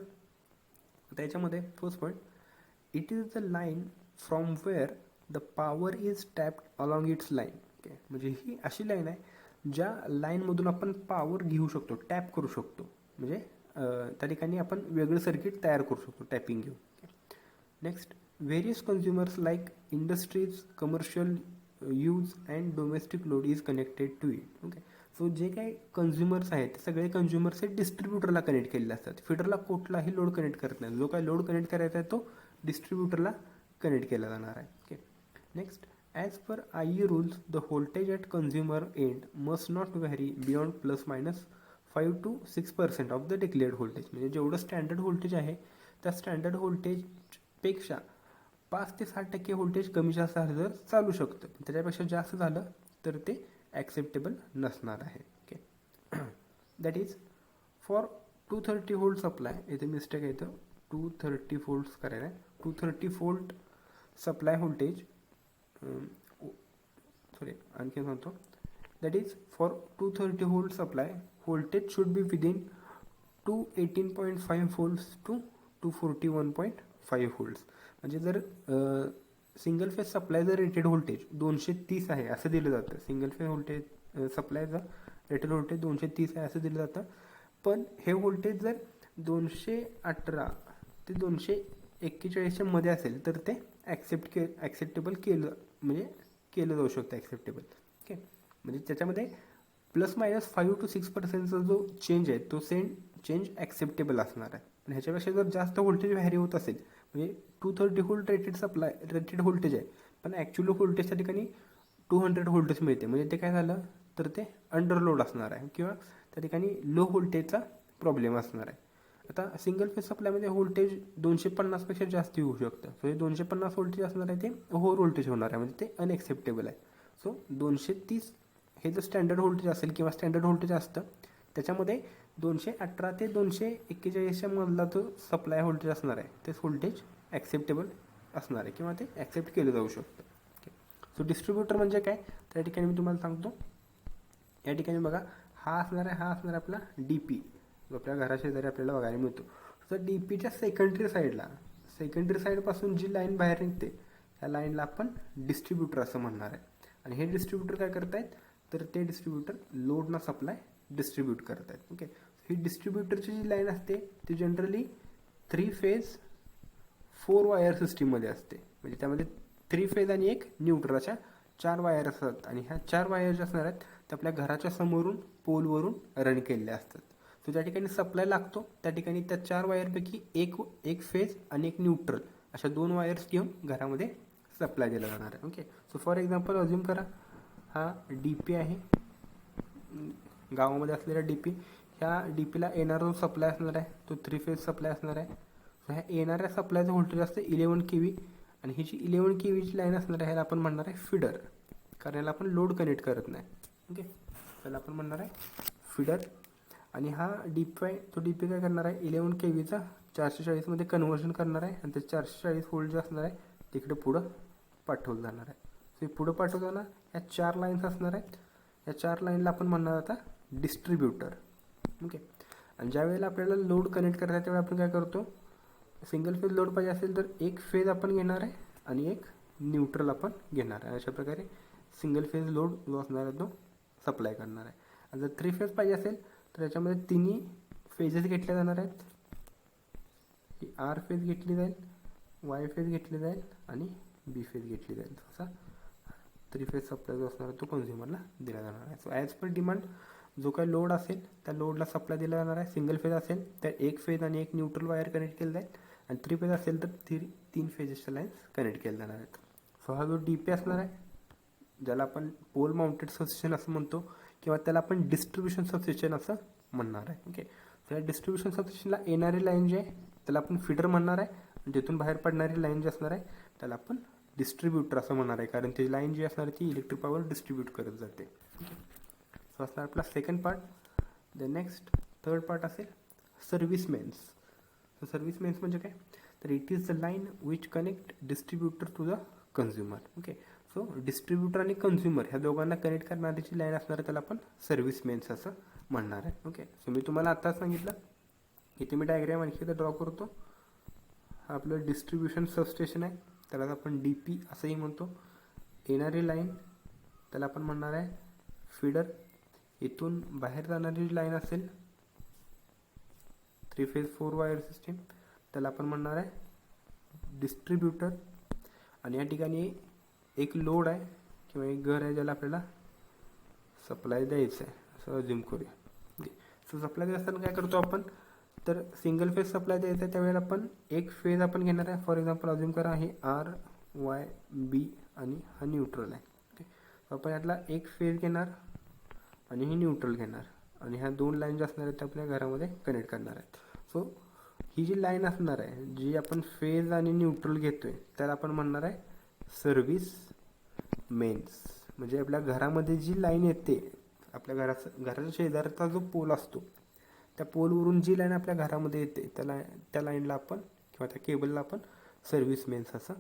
S1: त्याच्यामध्ये first point, it is the line from where the power is tapped along its line. Okay, म्हणजे ही अशी लाईन आहे ज्या लाईनमधून आपण पॉवर घेऊ शकतो, टॅप करू शकतो, म्हणजे त्या ठिकाणी आपण वेगळं सर्किट तयार करू शकतो टॅपिंग घेऊन. Next, various consumers like industries, commercial use and domestic load is connected to it. Okay, so जे काही कन्झ्युमर्स आहेत ते सगळे कन्झ्युमर्स हे डिस्ट्रीब्युटरला कनेक्ट केलेले असतात. फिडरला कुठलाही लोड कनेक्ट करत नाही, जो काही लोड कनेक्ट करायचा आहे तो डिस्ट्रीब्युटरला कनेक्ट केला जाणार आहे. Okay, next, as per IE rules the voltage at consumer end must not vary beyond ±5 to 6% of the declared voltage. म्हणजे जेवढं स्टँडर्ड व्होल्टेज आहे त्या स्टँडर्ड व्होल्टेजपेक्षा 5 ते 6% व्होल्टेज कमी जास्त झालं तर चालू शकतं, त्याच्यापेक्षा जास्त झालं तर ते ॲक्सेप्टेबल नसणार आहे. Okay, that is for 230 volt supply, इथे मिस्टेक आहे, इथं 230 व्होल्ट्स करायला आहे, 230 व्होल्ट सप्लाय व्होल्टेज, सॉरी आणखी सांगतो, that is for 230 volt supply voltage should be within 218.5 volts to 241.5 volts. म्हणजे जर सिंगल फेज सप्लायचं रेटेड व्होल्टेज 230 आहे असं दिलं जातं, सिंगल फेज व्होल्टेज सप्लायचं रेटेड व्होल्टेज 230 आहे असं दिलं जातं, पण हे व्होल्टेज जर 218 ते 241च्या मध्ये असेल तर ते ॲक्सेप्टेबल केलं, म्हणजे केलं जाऊ शकतं ॲक्सेप्टेबल. ओके, म्हणजे त्याच्यामध्ये ±5 to 6%चा जो चेंज आहे तो चेंज ॲक्सेप्टेबल असणार आहे. पण ह्याच्यापेक्षा जर जास्त व्होल्टेज व्हॅरी होत असेल, म्हणजे 230 व्होल्ट रेटेड व्होल्टेज आहे पण ॲक्च्युअल व्होल्टेजच्या ठिकाणी 200 व्होल्टेज मिळते, म्हणजे ते काय झालं तर ते अंडरलोड असणार आहे किंवा त्या ठिकाणी लो व्होल्टेजचा प्रॉब्लेम असणार आहे. आता सिंगल फेज सप्लायमध्ये व्होल्टेज 250पेक्षा जास्त होऊ शकतं, सो हे 250 व्होल्टेज असणार आहे ते ओव्हर व्होल्टेज होणार आहे, म्हणजे ते अनएक्सेप्टेबल आहे. सो 230 हे जर स्टँडर्ड व्होल्टेज असेल किंवा स्टँडर्ड व्होल्टेज असतं त्याच्यामध्ये 218 ते 241च्या मधला जो सप्लाय व्होल्टेज असणार आहे तेच व्होल्टेज ॲक्सेप्टेबल असणार आहे किंवा ते ॲक्सेप्ट केलं जाऊ शकतं. ओके, सो डिस्ट्रीब्युटर म्हणजे काय त्या ठिकाणी मी तुम्हाला सांगतो. या ठिकाणी बघा हा असणार आहे आपला डी पी, जो आपल्या घराशेजारी आपल्याला बघायला मिळतो. तर डी पीच्या सेकंडरी साईडपासून जी लाईन बाहेर निघते त्या लाईनला आपण डिस्ट्रीब्युटर असं म्हणणार आहे आणि हे डिस्ट्रीब्युटर काय करतायत, तर ते डिस्ट्रीब्युटर लोडना सप्लाय डिस्ट्रीब्यूट करतायत. ओके, ही डिस्ट्रीब्युटरची जी लाईन असते ती जनरली 3 फेज 4 वायर सिस्टीममध्ये असते. म्हणजे त्यामध्ये 3 फेज आणि एक न्यूट्रल अशा 4 वायर असतात. आणि ह्या 4 वायर ज्या असणार आहेत त्या आपल्या घराच्या समोरून पोलवरून रन केलेल्या असतात. सो ज्या ठिकाणी सप्लाय लागतो त्या ठिकाणी त्या 4 वायरपैकी एक फेज आणि एक न्यूट्रल अशा 2 वायर्स घेऊन घरामध्ये सप्लाय दिला जाणार आहे. Okay, so for example assume करा हा डी पी आहे, गावामध्ये असलेला डी पी. ह्या डी पीला येणारा जो सप्लाय असणार आहे तो 3 फेज सप्लाय असणार आहे. सो ह्या येणाऱ्या सप्लायचं व्होल्टेज असतं 11 kV. आणि ही जी 11 kVची लाईन असणार आहे ह्याला आपण म्हणणार आहे फिडर, कारण याला आपण लोड कनेक्ट करत नाही. ओके, त्याला आपण म्हणणार आहे फिडर. आणि हा डी पी आहे, तो डी पी काय करणार आहे 11 kVचा 440मध्ये कन्व्हर्जन करणार आहे आणि ते 440 व्होल्ट जे असणार आहे तिकडे पुढं पाठवलं जाणार आहे. सो पुढं पाठवताना ह्या 4 लाईन्स असणार आहेत. या 4 लाईनला आपण म्हणणार आता डिस्ट्रीब्युटर. ओके, आणि ज्या वेळेला आपल्याला लोड कनेक्ट करायचा त्यावेळेला आपण काय करतो, सिंगल फेज लोड पाहिजे असेल तर एक फेज आपण घेणार आहे आणि एक न्यूट्रल आपण घेणार आहे. अशा प्रकारे सिंगल फेज लोड जो असणार आहे तो सप्लाय करणार आहे. आणि जर 3 फेज पाहिजे असेल तर याच्यामध्ये तिन्ही फेजेस घेतले जाणार आहेत. ही आर फेज घेतली जाईल, वाय फेज घेतली जाईल आणि बी फेज घेतली जाईल. असा 3 फेज सप्लाय जो असणार आहे तो कन्झ्युमरला दिला जाणार आहे. सो ॲज पर डिमांड जो काही लोड असेल त्या लोडला सप्लाय दिला जाणार आहे. सिंगल फेज असेल तर एक फेज आणि एक न्यूट्रल वायर कनेक्ट केलं जाईल आणि 3 फेज असेल तर 3 फेजेसच्या लाईन्स कनेक्ट केल्या जाणार आहेत. सो हा जो डी पी असणार आहे ज्याला आपण पोल माउंटेड सबस्टेशन असं म्हणतो किंवा त्याला आपण डिस्ट्रीब्युशन सबस्टेशन असं म्हणणार आहे. ओके, तर या डिस्ट्रीब्युशन सबस्टेशनला येणारी लाईन जी आहे त्याला आपण फिडर म्हणणार आहे आणि तिथून बाहेर पडणारी लाईन जी असणार आहे त्याला आपण डिस्ट्रीब्युटर असं म्हणणार आहे, कारण ती लाईन जी असणार आहे ती इलेक्ट्रिक पॉवर डिस्ट्रीब्यूट करत जाते. सो असणार आपला second part. The next third part असेल service mains. So service mains म्हणजे काय, तर it is the line which connect distributor to the consumer. Okay, so distributor आणि कन्झ्युमर ह्या दोघांना कनेक्ट करणारी जी लाईन असणार आहे त्याला आपण सर्व्हिस मेन्स असं म्हणणार आहे. ओके, सो मी तुम्हाला आत्ताच सांगितलं, इथे मी डायग्राम आणखी इथं ड्रॉ करतो. हा आपलं डिस्ट्रीब्युशन सबस्टेशन आहे, त्याला आपण डी पी असंही म्हणतो. येणारी लाईन त्याला आपण म्हणणार आहे फिडर. इथून बाहेर जाणारी लाईन असेल 3 फेज 4 वायर सिस्टीम त्याला आपण म्हणणार आहे डिस्ट्रीब्युटर. आणि या ठिकाणी एक लोड आहे किंवा एक घर आहे ज्याला आपल्याला सप्लाय द्यायचं आहे असं अज्युम करूया. सो सप्लाय देत असताना काय करतो आपण, तर सिंगल फेज सप्लाय द्यायचा आहे त्यावेळेला आपण एक फेज आपण घेणार आहे. फॉर एक्झाम्पल अज्युम करा हे आर वाय बी आणि हा न्यूट्रल आहे. ओके, आपण यातला एक फेज घेणार आणि ही न्यूट्रल घेणार आणि ह्या 2 लाईन ज्या असणार आहेत त्या आपल्या घरामध्ये कनेक्ट करणार आहेत. सो ही जी लाईन असणार आहे जी आपण फेज आणि न्यूट्रल घेतोय त्याला आपण म्हणणार आहे सर्व्हिस मेन्स. म्हणजे आपल्या घरामध्ये जी लाईन येते, आपल्या घराच्या शेजारचा जो पोल असतो त्या पोलवरून जी लाईन आपल्या घरामध्ये येते त्या लाईनला आपण किंवा त्या केबलला आपण सर्व्हिस मेन्स असं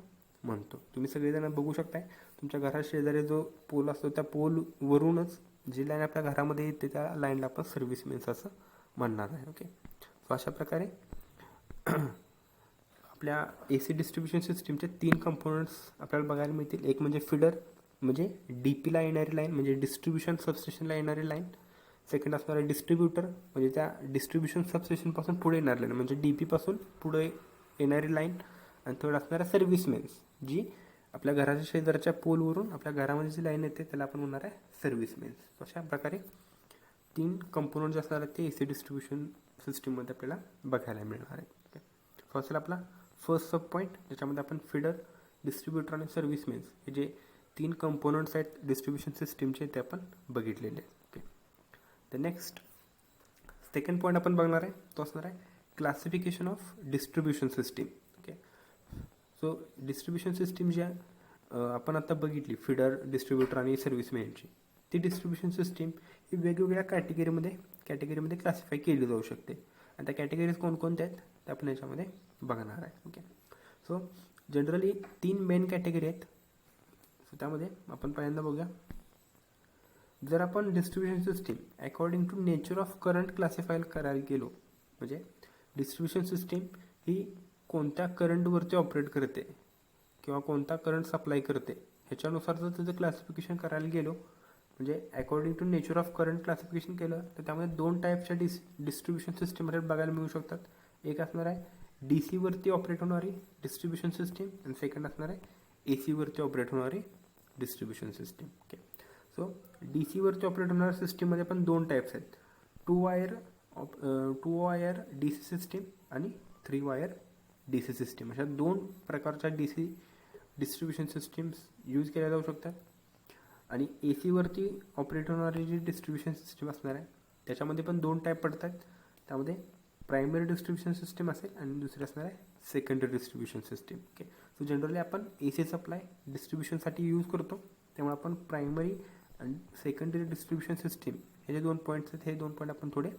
S1: म्हणतो. तुम्ही सगळेजण बघू शकताय तुमच्या घरात शेजारी जो पोल असतो त्या पोलवरूनच जी लाईन आपल्या घरामध्ये येते त्या लाईनला आपण सर्व्हिस मेन्स असं म्हणणार आहे. ओके, सो अशा प्रकारे आपल्या ए सी डिस्ट्रीब्युशन सिस्टीमचे 3 कंपोनंट्स आपल्याला बघायला मिळतील. एक म्हणजे फिडर म्हणजे डी पीला येणारी लाईन म्हणजे डिस्ट्रीब्युशन सबस्टेशनला येणारी लाईन. सेकंड असणार आहे डिस्ट्रीब्युटर म्हणजे त्या डिस्ट्रीब्युशन सबस्टेशनपासून पुढे येणारी लाईन म्हणजे डी पीपासून पुढे येणारी लाईन. आणि थर्ड असणार आहे सर्व्हिस मेन्स जी आपल्या घराच्या शेजारच्या पोलवरून आपल्या घरामध्ये जी लाईन येते त्याला आपण म्हणणार आहे सर्व्हिस मेन्स. अशा प्रकारे 3 कंपोनंट जे असणार आहेत ते ए सी डिस्ट्रीब्युशन सिस्टीममध्ये आपल्याला बघायला मिळणार आहे. ओके, सो असेल आपला फर्स्ट सब पॉईंट ज्याच्यामध्ये आपण फिडर, डिस्ट्रीब्युटर आणि सर्व्हिस मेन्स हे जे 3 कंपोनंट्स आहेत डिस्ट्रीब्युशन सिस्टीमचे ते आपण बघितलेले आहेत. Okay, the next second point आपण बघणार आहे तो असणार आहे classification of distribution system. Okay, so distribution system जी आपण आता बघितली फिडर, डिस्ट्रीब्युटर आणि सर्व्हिस मेनची, ती डिस्ट्रीब्युशन सिस्टीम ही वेगवेगळ्या कॅटेगरीमध्ये क्लासिफाय केली जाऊ शकते. आणि त्या कॅटेगरीज कोणकोणत्या आहेत ते आपण याच्यामध्ये बघणार आहे. Okay, so generally 3 main category आहेत. सो त्यामध्ये आपण पहिल्यांदा बघूया, जर आपण distribution system according to nature of current classify करायला गेलो, म्हणजे डिस्ट्रीब्युशन सिस्टीम ही कोणत्या करंटवरती ऑपरेट करते किंवा कोणता करंट सप्लाय करते ह्याच्यानुसार जर त्याचं क्लासिफिकेशन करायला गेलो, म्हणजे according to nature of current classification केलं तर त्यामध्ये दोन टाईपच्या डिस्ट्रीब्युशन सिस्टीम बघायला मिळू शकतात. एक असणार आहे डी सीवरती ऑपरेट होणारी डिस्ट्रीब्युशन सिस्टीम आणि सेकंड असणार आहे ए सीवरती ऑपरेट होणारी distribution system. Okay, so D सीवरती ऑपरेट होणाऱ्या सिस्टीममध्ये पण दोन टाईप्स आहेत, two wire D C system आणि 3 वायर डी सी सिस्टीम. अशा दोन प्रकारच्या D C distribution systems use केल्या जाऊ शकतात. आणि ए सीवरती ऑपरेट होणारी जी डिस्ट्रीब्युशन सिस्टीम असणार आहे त्याच्यामध्ये पण दोन टाईप पडतात. त्यामध्ये प्रायमरी डिस्ट्रीब्युशन सिस्टीम असेल आणि दुसरी असणार आहे secondary distribution system. Okay, so generally आपण ए सी सप्लाय डिस्ट्रीब्युशनसाठी यूज करतो, त्यामुळे आपण प्रायमरी आणि सेकंडरी डिस्ट्रीब्युशन सिस्टीम हे जे दोन पॉईंट्स आहेत हे दोन पॉईंट आपण थोडे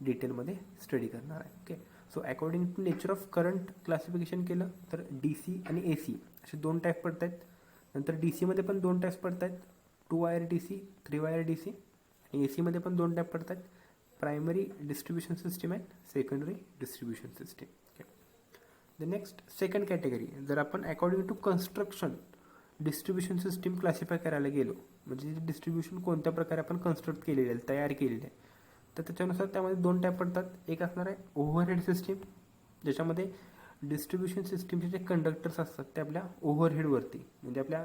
S1: डिटेलमध्ये स्टडी करणार आहे. Okay, so according to nature of current classification केलं तर डी सी आणि ए सी असे दोन टाईप पडत आहेत. नंतर डी सीमध्ये पण दोन टाईप्स पडत आहेत, 2 wire D C 3 wire D C. आणि ए सीमध्ये पण दोन टाईप पडतात, प्रायमरी डिस्ट्रीब्युशन सिस्टीम आहे secondary distribution system. Okay, the next second category, जर आपण according to construction distribution system classify करायला गेलो, म्हणजे डिस्ट्रीब्युशन कोणत्या प्रकारे आपण कन्स्ट्रक्ट केलेले आहे, तयार केलेले आहे, तर त्याच्यानुसार त्यामध्ये दोन टाईप पडतात. एक असणार आहे ओव्हरहेड सिस्टीम, ज्याच्यामध्ये डिस्ट्रीब्युशन सिस्टीमचे जे कंडक्टर्स असतात ते आपल्या ओव्हरहेडवरती, म्हणजे आपल्या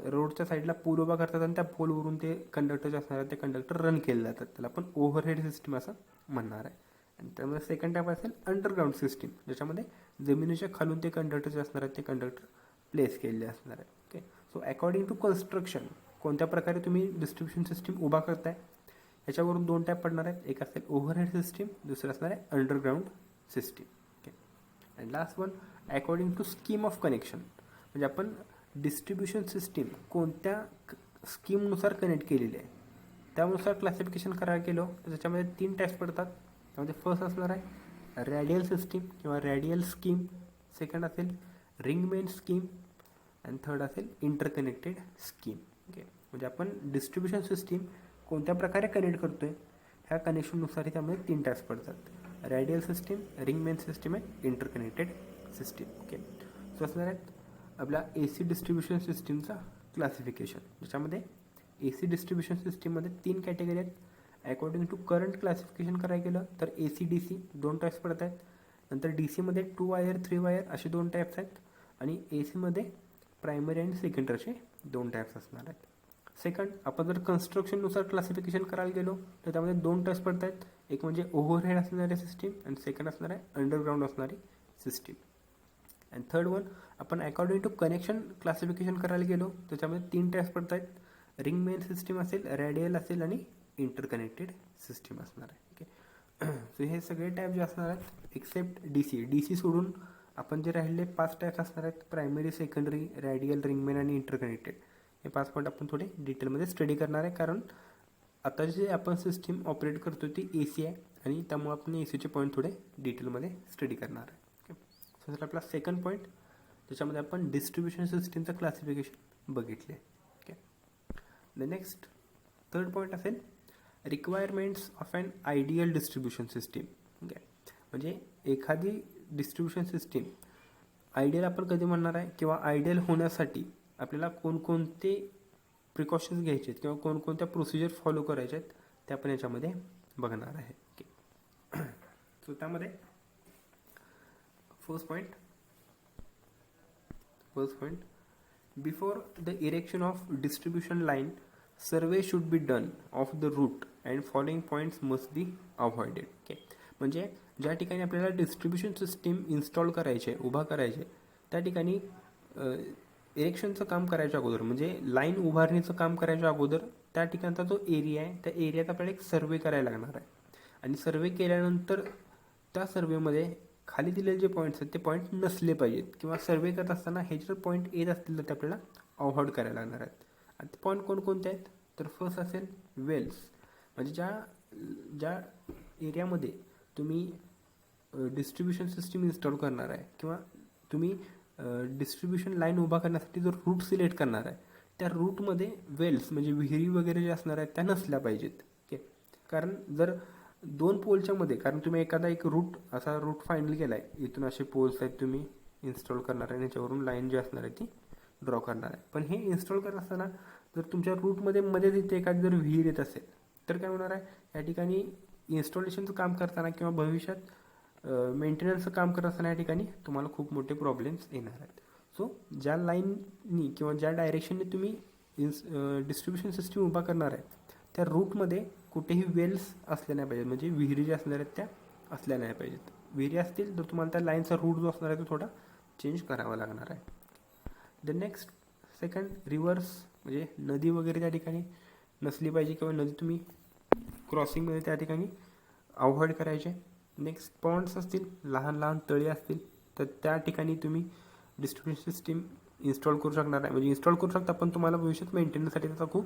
S1: रोडच्या साईडला पूल उभा करतात आणि त्या पोलवरून ते कंडक्टर जे असणार आहेत ते कंडक्टर रन केले जातात, त्याला आपण ओव्हरहेड सिस्टीम असं म्हणणार आहे. आणि त्यामध्ये सेकंड टाईप असेल अंडरग्राऊंड सिस्टीम, ज्याच्यामध्ये जमिनीच्या खालून ते कंडक्टर जे असणार आहेत ते कंडक्टर प्लेस केलेले असणार आहे. Okay, so according to construction कोणत्या प्रकारे तुम्ही डिस्ट्रीब्युशन सिस्टीम उभा करताय याच्यावरून दोन टाईप पडणार आहेत. एक असेल ओव्हरहेड सिस्टीम, दुसरं असणार आहे underground system. Okay, and last one according to scheme of connection, म्हणजे आपण डिस्ट्रीब्युशन सिस्टीम कोणत्या स्कीमनुसार कनेक्ट केलेली आहे त्यानुसार क्लासिफिकेशन करायला गेलो तर त्याच्यामध्ये तीन टाईप्स पडतात. त्यामध्ये फर्स्ट असणार आहे रॅडियल सिस्टीम किंवा रॅडियल स्कीम, सेकंड असेल रिंग मेन स्कीम आणि थर्ड असेल इंटरकनेक्टेड स्कीम. ओके, म्हणजे आपण डिस्ट्रीब्युशन सिस्टीम कोणत्या प्रकारे कनेक्ट करतोय ह्या कनेक्शननुसार त्यामध्ये तीन टाईप्स पडतात, radial system, ring main system आणि इंटरकनेक्टेड सिस्टीम. ओके, सो असणार आहेत आपला ए सी डिस्ट्रीब्युशन सिस्टीमचा क्लासिफिकेशन, ज्याच्यामध्ये ए सी डिस्ट्रीब्युशन सिस्टीममध्ये तीन कॅटेगरी आहेत. अकॉर्डिंग टू करंट क्लासिफिकेशन करायला गेलं तर ए सी डी सी दोन टाईप्स पडत आहेत. नंतर डी सीमध्ये 2 वायर 3 वायर असे दोन टाईप्स आहेत. आणि ए सीमध्ये प्रायमरी आणि सेकंडरी असे दोन टाईप्स असणार आहेत. सेकंड, आपण जर कन्स्ट्रक्शननुसार क्लासिफिकेशन करायला गेलो तर त्यामध्ये दोन टाईप्स पडत आहेत, एक म्हणजे ओव्हरहेड असणारी सिस्टीम आणि सेकंड असणार आहे अंडरग्राऊंड असणारी सिस्टीम. अँड थर्ड वन, आपण अकॉर्डिंग टू कनेक्शन क्लासिफिकेशन करायला गेलो त्याच्यामध्ये तीन टाईप्स पडत आहेत, रिंग मेन सिस्टीम असेल, रॅडियल असेल आणि इंटरकनेक्टेड सिस्टीम असणार आहे. ओके, सो हे सगळे टाईप जे असणार आहेत except D C, D C सोडून आपण जे राहिले 5 टाईप्स असणार आहेत, primary, secondary, radial, ring main आणि इंटरकनेक्टेड. हे 5 पॉईंट आपण थोडे डिटेलमध्ये स्टडी करणार आहे, कारण आता जे आपण सिस्टीम ऑपरेट करतो ती ए सी आहे आणि त्यामुळे आपण ए सीचे पॉईंट थोडे डिटेलमध्ये स्टडी करणार आहे. ओके, सो जर आपला सेकंड पॉईंट त्याच्यामध्ये आपण डिस्ट्रीब्युशन सिस्टीमचं क्लासिफिकेशन बघितले. Okay, the next third point असेल requirements of an ideal distribution system. Okay, म्हणजे एखादी डिस्ट्रीब्युशन सिस्टीम आयडियल आपण कधी म्हणणार आहे किंवा आयडियल होण्यासाठी आपल्याला कोणकोणते प्रिकॉशन्स घ्यायचे आहेत किंवा कोणकोणत्या प्रोसिजर फॉलो करायचे आहेत ते आपण याच्यामध्ये बघणार आहे. ओके, सो त्यामध्ये first point before the erection of distribution line survey should be done of the route and following points must be avoided. Okay, म्हणजे ज्या ठिकाणी आपल्याला डिस्ट्रीब्युशन सिस्टीम इन्स्टॉल करायचे, उभा करायचे, त्या ठिकाणी इरेक्शनचं काम करायच्या अगोदर म्हणजे लाईन उभारणीचं काम करायच्या अगोदर त्या ठिकाणचा जो एरिया आहे त्या एरियात आपल्याला एक सर्वे करायला लागणार आहे. आणि सर्वे केल्यानंतर त्या सर्वेमध्ये खाली दिलेले जे पॉईंट्स आहेत ते पॉईंट नसले पाहिजेत किंवा सर्वे करत असताना हे जर पॉईंट येत असतील तर ते आपल्याला अवॉइड करायला लागणार आहेत. आणि ते पॉईंट कोणकोणते आहेत तर फर्स्ट असेल वेल्स, म्हणजे ज्या एरियामध्ये तुम्ही डिस्ट्रीब्युशन सिस्टीम इन्स्टॉल करणार आहे किंवा तुम्ही डिस्ट्रीब्युशन लाईन उभा करण्यासाठी जो रूट सिलेक्ट करणार आहे त्या रूटमध्ये वेल्स म्हणजे विहिरी वगैरे जे असणार आहेत त्या नसल्या पाहिजेत. ओके, कारण जर दोन पोलच्या मध्ये, कारण तुम्ही एखादा एक असा रूट फायनल केला आहे, इथून असे पोल्स आहेत तुम्ही इन्स्टॉल करणार आहे आणि याच्यावरून लाईन जी असणार आहे ती ड्रॉ करणार आहे. पण हे इन्स्टॉल करत असताना जर तुमच्या रूटमध्ये मध्ये तिथे एखादी जर विहीर येत असेल तर काय होणार आहे, या ठिकाणी इन्स्टॉलेशनचं काम करताना किंवा भविष्यात मेंटेनन्सचं काम करत असताना या ठिकाणी तुम्हाला खूप मोठे प्रॉब्लेम्स येणार आहेत. सो ज्या लाईननी किंवा ज्या डायरेक्शनने तुम्ही डिस्ट्रीब्युशन सिस्टीम उभा करणार आहे त्या रूटमध्ये कुठेही वेल्स असल्या नाही पाहिजेत, म्हणजे विहिरी ज्या असणार आहेत त्या असल्या नाही पाहिजेत. विहिरी असतील तर तुम्हाला त्या लाईनचा रूट जो असणार आहे तो थोडा चेंज करावा लागणार आहे. द नेक्स्ट सेकंड रिव्हर्स, म्हणजे नदी वगैरे त्या ठिकाणी नसली पाहिजे किंवा नदी तुम्ही क्रॉसिंगमध्ये त्या ठिकाणी अवॉइड करायचे. नेक्स्ट पॉन्ड्स असतील, लहान लहान तळी असतील तर त्या ठिकाणी तुम्ही डिस्ट्रीब्युशन सिस्टीम इन्स्टॉल करू शकणार आहे. म्हणजे इन्स्टॉल करू शकता पण तुम्हाला भविष्यात मेंटेनन्ससाठी त्याचा खूप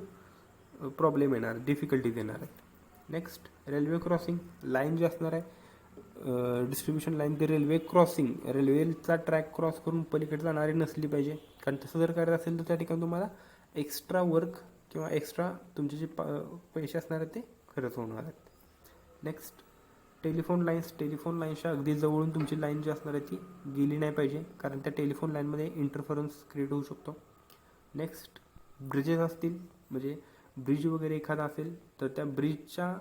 S1: प्रॉब्लेम येणार, डिफिकल्टीज येणार आहेत. नेक्स्ट रेल्वे क्रॉसिंग लाईन जी असणार आहे डिस्ट्रीब्युशन लाईन, ते रेल्वे क्रॉसिंग, रेल्वेचा ट्रॅक क्रॉस करून पलीकडे जाणारी नसली पाहिजे. कारण तसं जर करत असेल तर त्या ठिकाणी तुम्हाला एक्स्ट्रा वर्क किंवा एक्स्ट्रा तुमचे जे पैसे असणार आहेत ते खर्च होणार आहेत. नेक्स्ट टेलिफोन लाईन्सच्या अगदी जवळून तुमची लाईन जी असणार आहे ती गेली नाही पाहिजे, कारण त्या टेलिफोन लाईनमध्ये इंटरफरन्स क्रिएट होऊ शकतो. नेक्स्ट ब्रिजेस असतील, म्हणजे ब्रिज वगैरे एखादा असेल तर त्या ब्रिजच्या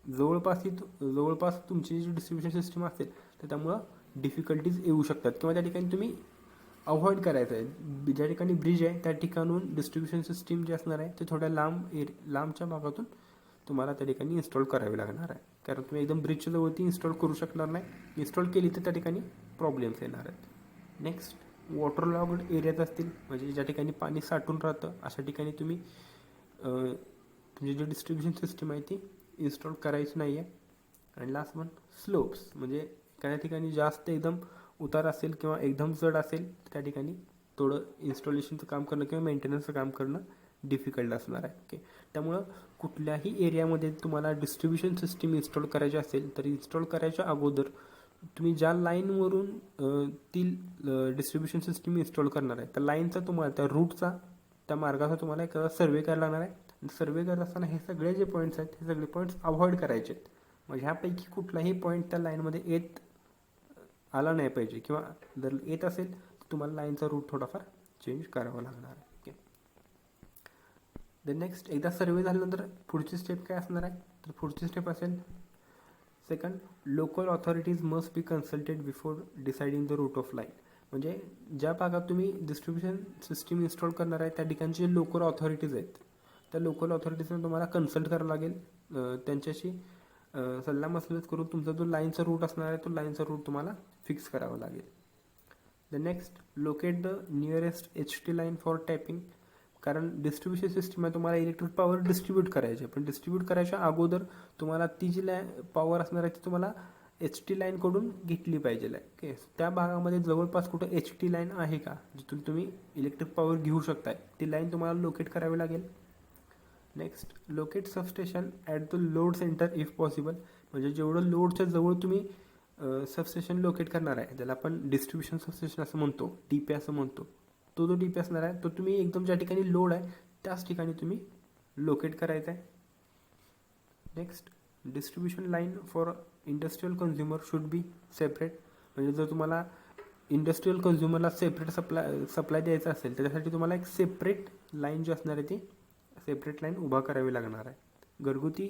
S1: जवळपास तुमची जी डिस्ट्रीब्युशन सिस्टीम असेल तर त्यामुळं डिफिकल्टीज येऊ शकतात किंवा त्या ठिकाणी तुम्ही अवॉइड करायचं आहे. ज्या ठिकाणी ब्रिज आहे त्या ठिकाणून डिस्ट्रीब्युशन सिस्टीम जी असणार आहे ते थोड्या लांबच्या भागातून तुम्हाला त्या ठिकाणी इन्स्टॉल करावी लागणार आहे, कारण तुम्ही एकदम ब्रिजच्या जवळ ती इन्स्टॉल करू शकणार नाही. इन्स्टॉल केली तर त्या ठिकाणी प्रॉब्लेम्स येणार आहेत. नेक्स्ट वॉटर लॉग्ड एरियाज असतील, म्हणजे ज्या ठिकाणी पाणी साठून राहतं अशा ठिकाणी तुम्ही तुमची जी डिस्ट्रीब्युशन सिस्टीम आहे ती इन्स्टॉल करायची नाही आहे. आणि लास्ट वन स्लोप्स, म्हणजे एखाद्या ठिकाणी जास्त एकदम उतार असेल किंवा एकदम जड असेल त्या ठिकाणी थोडं इन्स्टॉलेशनचं काम करणं किंवा मेंटेनन्सचं काम करणं डिफिकल्ट असणार आहे. ओके, त्यामुळं कुठल्याही एरियामध्ये तुम्हाला डिस्ट्रीब्युशन सिस्टीम इन्स्टॉल करायची असेल तर इन्स्टॉल करायच्या अगोदर तुम्ही ज्या लाईनवरून ती डिस्ट्रीब्युशन सिस्टीम इन्स्टॉल करणार आहे त्या लाईनचा तुम्हाला त्या रूटचा त्या मार्गाचा तुम्हाला एक सर्वे करायला लागणार आहे. सर्वे करत असताना हे सगळे जे पॉईंट्स आहेत हे सगळे पॉईंट्स अवॉइड करायचे आहेत. म्हणजे ह्यापैकी कुठलाही पॉईंट त्या लाईनमध्ये येत आला नाही पाहिजे, किंवा जर येत असेल तर तुम्हाला लाईनचा रूट थोडाफार चेंज करावा लागणार आहे. ओके, द नेक्स्ट एकदा सर्वे झाल्यानंतर पुढची स्टेप काय असणार आहे, तर पुढची स्टेप असेल second, local authorities must be consulted before deciding the route of line. म्हणजे ज्या भागात तुम्ही डिस्ट्रीब्युशन सिस्टीम इन्स्टॉल करणार आहे त्या ठिकाणचे जे लोकल ऑथॉरिटीज आहेत त्या लोकल ऑथॉरिटीजला तुम्हाला कन्सल्ट करावं लागेल. त्यांच्याशी सल्लामसलत करून तुमचा जो लाईनचा रूट असणार आहे तो लाईनचा रूट तुम्हाला फिक्स करावा लागेल. The next, locate the nearest HT line for tapping. कारण डिस्ट्रीब्युशन सिस्टीम आहे, तुम्हाला इलेक्ट्रिक पॉवर डिस्ट्रीब्यूट करायची आहे, पण डिस्ट्रीब्यूट करायच्या अगोदर तुम्हाला ती जी पॉवर असणार आहे ती तुम्हाला HT लाईनकडून घेतली पाहिजे. ओके, त्या भागामध्ये जवळपास कुठं HT लाईन आहे का जिथून तुम्ही इलेक्ट्रिक पॉवर घेऊ शकताय, ती लाईन तुम्हाला लोकेट करावी लागेल. Next, locate substation at the load centre if possible. म्हणजे जेवढं लोडच्या जवळ तुम्ही सबस्टेशन लोकेट करणार आहे ज्याला आपण डिस्ट्रीब्युशन सबस्टेशन असं म्हणतो, DP असं म्हणतो, तो जो DP असणार आहे तो तुम्ही एकदम ज्या ठिकाणी लोड आहे त्याच ठिकाणी तुम्ही लोकेट करायचा आहे. Next, distribution line for industrial consumer should be separate. म्हणजे जर तुम्हाला इंडस्ट्रियल कन्झ्युमरला सेपरेट सप्लाय द्यायचा असेल त्याच्यासाठी तुम्हाला एक सेपरेट लाईन जी असणार आहे ती सेपरेट लाईन उभा करावी लागणार आहे. घरगुती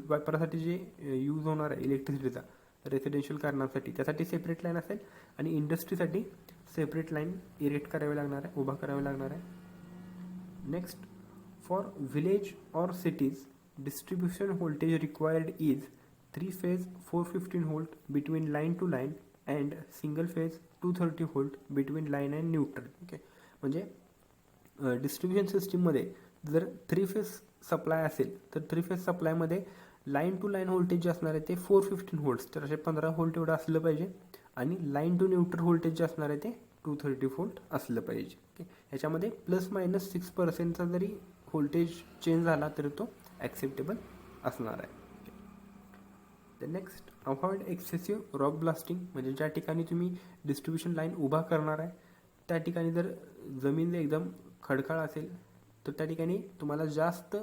S1: वापरासाठी जे यूज होणार आहे इलेक्ट्रिसिटीचा रेसिडेन्शियल कारणासाठी त्यासाठी सेपरेट लाईन असेल, आणि इंडस्ट्रीसाठी सेपरेट लाईन इरेक्ट करावी लागणार आहे, उभा करावी लागणार आहे. नेक्स्ट, फॉर विलेज और cities distribution voltage required is 3 phase 415 volt between line to line and single phase 230 volt between line and neutral. Okay, म्हणजे डिस्ट्रीब्युशन सिस्टीममध्ये जर 3 फेज सप्लाय असेल तर 3 फेज सप्लायमध्ये लाईन टू लाईन व्होल्टेज जे असणार आहे ते 415 व्होल्ट्स 415 व्होल्ट एवढं असलं पाहिजे, आणि लाईन टू न्यूट्रल व्होल्टेज जे असणार आहे ते 230 व्होल्ट असलं पाहिजे. ओके, ह्याच्यामध्ये ±6% जरी व्होल्टेज चेंज झाला तरी तो ॲक्सेप्टेबल असणार आहे. The next, avoid excessive rock blasting. म्हणजे ज्या ठिकाणी तुम्ही डिस्ट्रीब्युशन लाईन उभा करणार आहे त्या ठिकाणी जर जमीन एकदम खडकाळ असेल तर त्या ठिकाणी तुम्हाला जास्त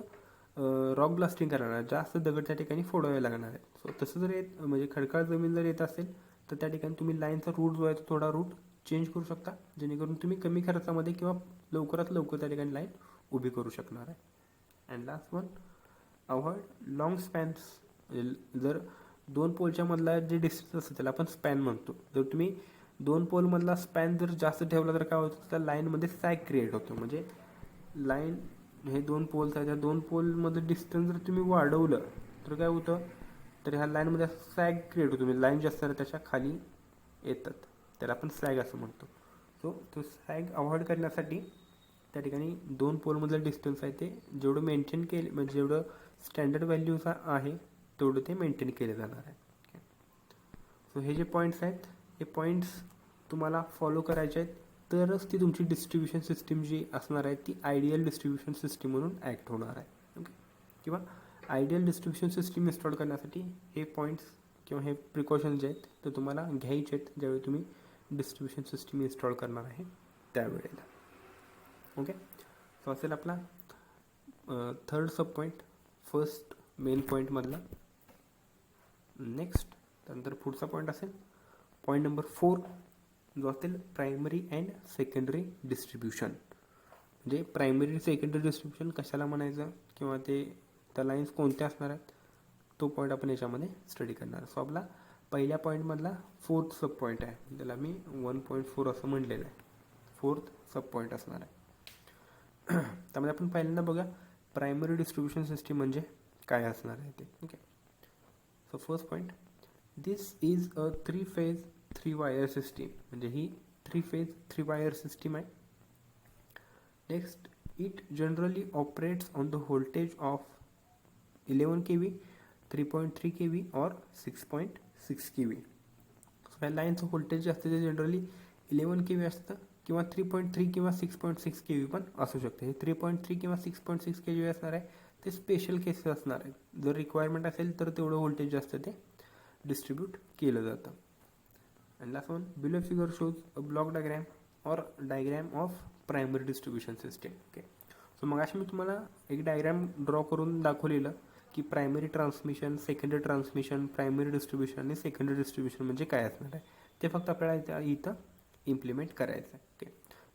S1: रॉक ब्लास्टिंग करणार आहे, जास्त दगड त्या ठिकाणी फोडावे लागणार आहे. सो तसं जर म्हणजे खडकाळ जमीन जर येत असेल तर त्या ठिकाणी तुम्ही लाईनचा रूट जो आहे तो थोडा रूट चेंज करू शकता, जेणेकरून तुम्ही कमी खर्चामध्ये किंवा लवकरात लवकर त्या ठिकाणी लाईन उभी करू शकणार आहे. And last one, avoid long spans. जर दोन पोलच्या मधला जे डिस्टन्स असतं त्याला आपण स्पॅन म्हणतो. जर तुम्ही दोन पोलमधला स्पॅन जर जास्त ठेवला तर काय होतं, त्या लाईनमध्ये सॅग क्रिएट होतो. म्हणजे लाईन हे दोन पोल्स आहेत, त्या दोन पोलमध्ये डिस्टन्स जर तुम्ही वाढवलं तर काय होतं, तर ह्या लाईनमध्ये सॅग क्रिएट होतो. म्हणजे लाईन जास्त त्याच्या खाली येतात, त्याला आपण सॅग असं म्हणतो. सो तो सॅग अवॉइड करण्यासाठी त्या ठिकाणी दोन पोलमधलं डिस्टन्स आहे ते जेवढं मेंटेन केले, म्हणजे जेवढं स्टँडर्ड व्हॅल्यूज आहे तेवढं ते मेंटेन केले जाणार आहे. सो हे जे पॉईंट्स आहेत, हे पॉईंट्स तुम्हाला फॉलो करायचे आहेत, तरच ती तुमची डिस्ट्रीब्युशन सिस्टीम जी असणार आहे ती आयडियल डिस्ट्रीब्युशन सिस्टीम म्हणून ॲक्ट होणार आहे. ओके, किंवा आयडियल डिस्ट्रीब्युशन सिस्टीम इन्स्टॉल करण्यासाठी हे पॉईंट्स किंवा हे प्रिकॉशन्स जे आहेत ते तुम्हाला घ्यायचे आहेत ज्यावेळी तुम्ही डिस्ट्रीब्युशन सिस्टीम इन्स्टॉल करणार आहे त्यावेळेला. ओके, सो असेल आपला थर्ड सब पॉईंट फर्स्ट मेन पॉईंटमधला. नेक्स्ट त्यानंतर पुढचा पॉईंट असेल पॉईंट नंबर 4, जो असेल प्रायमरी अँड सेकंडरी डिस्ट्रीब्युशन. म्हणजे प्रायमरी सेकंडरी डिस्ट्रीब्युशन कशाला म्हणायचं किंवा ते त्या लाईन्स कोणत्या असणार आहेत तो पॉईंट आपण याच्यामध्ये स्टडी करणार. सो आपला पहिल्या पॉईंटमधला फोर्थ सब पॉईंट आहे, त्याला मी 1.4 असं म्हटलेलं आहे, फोर्थ सब पॉईंट असणार आहे. त्यामध्ये आपण पहिल्यांदा बघा प्रायमरी डिस्ट्रीब्युशन सिस्टीम म्हणजे काय असणार आहे ते. Okay, so first point, this is a 3 phase 3 wire system. म्हणजे ही 3 फेज 3 वायर सिस्टीम आहे. Next, it generally operates on the voltage of 11 kV, 3.3 kV और 6.6 kV. सो या लाईनचं व्होल्टेज जे असतं ते जनरली 11 kV असतं किंवा 3.3 किंवा 6.6 kV पण असू शकते. हे 3.3 किंवा 6.6 kV असणार आहे ते स्पेशल केसेस असणार आहेत. जर रिक्वायरमेंट असेल तर तेवढं व्होल्टेज जास्त ते डिस्ट्रीब्यूट केलं जातं. And last one, below figure shows a block diagram और diagram of primary distribution system. Okay, so मग अशी मी तुम्हाला एक डायग्रॅम ड्रॉ करून दाखवलेलं की primary transmission, secondary transmission, primary distribution आणि सेकंडरी डिस्ट्रीब्युशन म्हणजे काय असणार आहे ते फक्त आपल्याला इथं इम्प्लिमेंट करायचं आहे. ओके,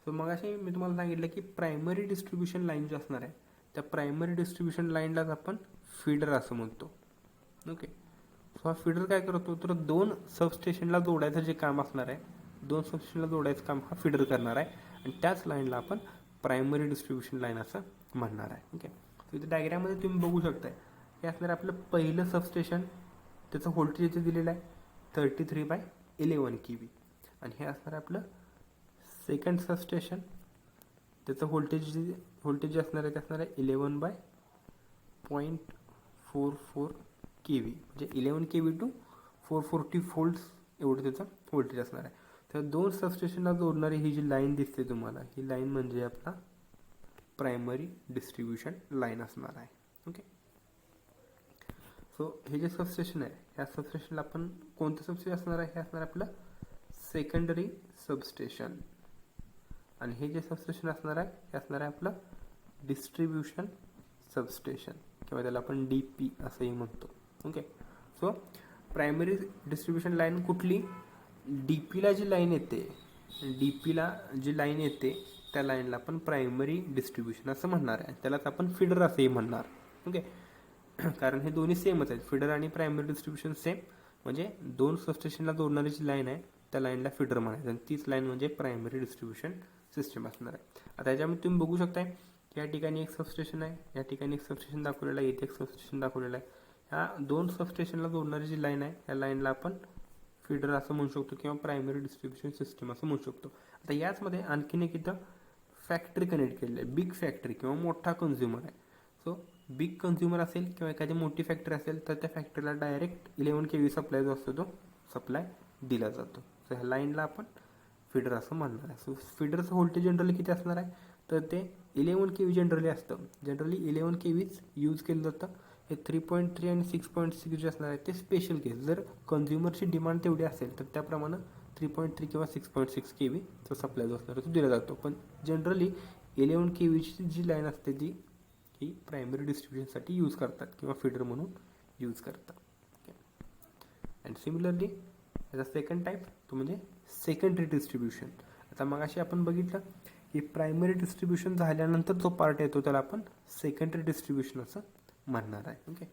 S1: सो मग असे मी तुम्हाला सांगितलं की प्रायमरी डिस्ट्रीब्युशन लाईन जी असणार आहे त्या प्रायमरी डिस्ट्रीब्युशन लाईनलाच आपण फीडर असं म्हणतो. ओके, सो हा फीडर काय करतो तर दोन सबस्टेशनला जोडायचं जे काम असणार आहे, दोन सबस्टेशनला जोडायचं काम हा फीडर करणार आहे आणि त्याच लाईनला आपण प्रायमरी डिस्ट्रीब्युशन लाईन असं म्हणणार आहे. ओके, सो इथे डायग्राममध्ये तुम्ही बघू शकताय हे असणार आपलं पहिलं सबस्टेशन, त्याचं व्होल्टेज इथे दिलेलं आहे 33/11 kV. आणि हे असणार आपलं सेकंड सबस्टेशन, त्याचं व्होल्टेज जे असणार आहे ते असणार आहे 11/0.44 kV. म्हणजे 11 kV टू 440 volts एवढं त्याचं व्होल्टेज असणार आहे. तर दोन सबस्टेशनला जोडणारी ही जी लाईन दिसते तुम्हाला, ही लाईन म्हणजे आपला प्रायमरी डिस्ट्रीब्युशन लाईन असणार आहे. ओके, सो हे जे सबस्टेशन आहे ह्या सबस्टेशनला आपण कोणतं सबस्टेशन असणार आहे, हे असणार आपलं सेकंडरी सबस्टेशन. आणि हे जे सबस्टेशन असणार आहे हे असणार आहे आपलं डिस्ट्रीब्युशन सबस्टेशन किंवा त्याला आपण DP असंही म्हणतो. Okay, so primary distribution line कुठली, DPला जी लाईन येते, DPला जी लाईन येते त्या लाईनला आपण प्रायमरी डिस्ट्रीब्युशन असं म्हणणार आहे, त्यालाच आपण फीडर असंही म्हणणार. ओके, कारण हे दोन्ही सेमच आहेत, फीडर आणि प्रायमरी डिस्ट्रीब्युशन सेम. म्हणजे दोन सबस्टेशनला जोडणारी जी लाईन आहे त्या लाईनला फीडर म्हणायचं आणि तीच लाईन म्हणजे प्रायमरी डिस्ट्रीब्युशन सिस्टीम असणार आहे. आता याच्यामध्ये तुम्ही बघू शकताय की या ठिकाणी एक सबस्टेशन आहे, या ठिकाणी एक सबस्टेशन दाखवलेलं आहे, इथे एक सबस्टेशन दाखवलेलं आहे. ह्या दोन सबस्टेशनला जोडणारी जी लाईन आहे या लाईनला आपण फीडर असं म्हणू शकतो किंवा प्रायमरी डिस्ट्रीब्युशन सिस्टीम असं म्हणू शकतो. आता याचमध्ये आणखीन एक इथं फॅक्टरी कनेक्ट केलेलं आहे, बिग फॅक्टरी किंवा मोठा कन्झ्युमर आहे. सो बिग कन्झ्युमर असेल किंवा एखादी मोठी फॅक्टरी असेल तर त्या फॅक्टरीला डायरेक्ट 11 kV सप्लाय जो असतो तो सप्लाय दिला जातो. सो ह्या लाईनला आपण फीडर असं म्हणणार आहे. सो फीडरचं व्होल्टेज जनरली किती असणार आहे तर ते 11 kV जनरली असतं. जनरली 11 kVच यूज केलं जातं. हे 3.3 आणि 6.6 जे असणार आहे ते स्पेशल केस, जर कन्झ्युमरची डिमांड तेवढी असेल तर त्याप्रमाणे 3.3 किंवा 6.6 kV चा सप्लाय जो असणार तो दिला जातो. पण जनरली 11 kVची जी लाईन असते ती ही प्रायमरी डिस्ट्रीब्युशनसाठी यूज करतात किंवा फीडर म्हणून यूज करतात. अँड सिमिलरली याचा सेकंड टाईप तो म्हणजे सेकंडरी डिस्ट्रीब्युशन. आता मगाशी आपण बघितलं की प्रायमरी डिस्ट्रीब्युशन झाल्यानंतर जो पार्ट येतो त्याला आपण सेकंडरी डिस्ट्रीब्युशन असं म्हणणार आहे. ओके,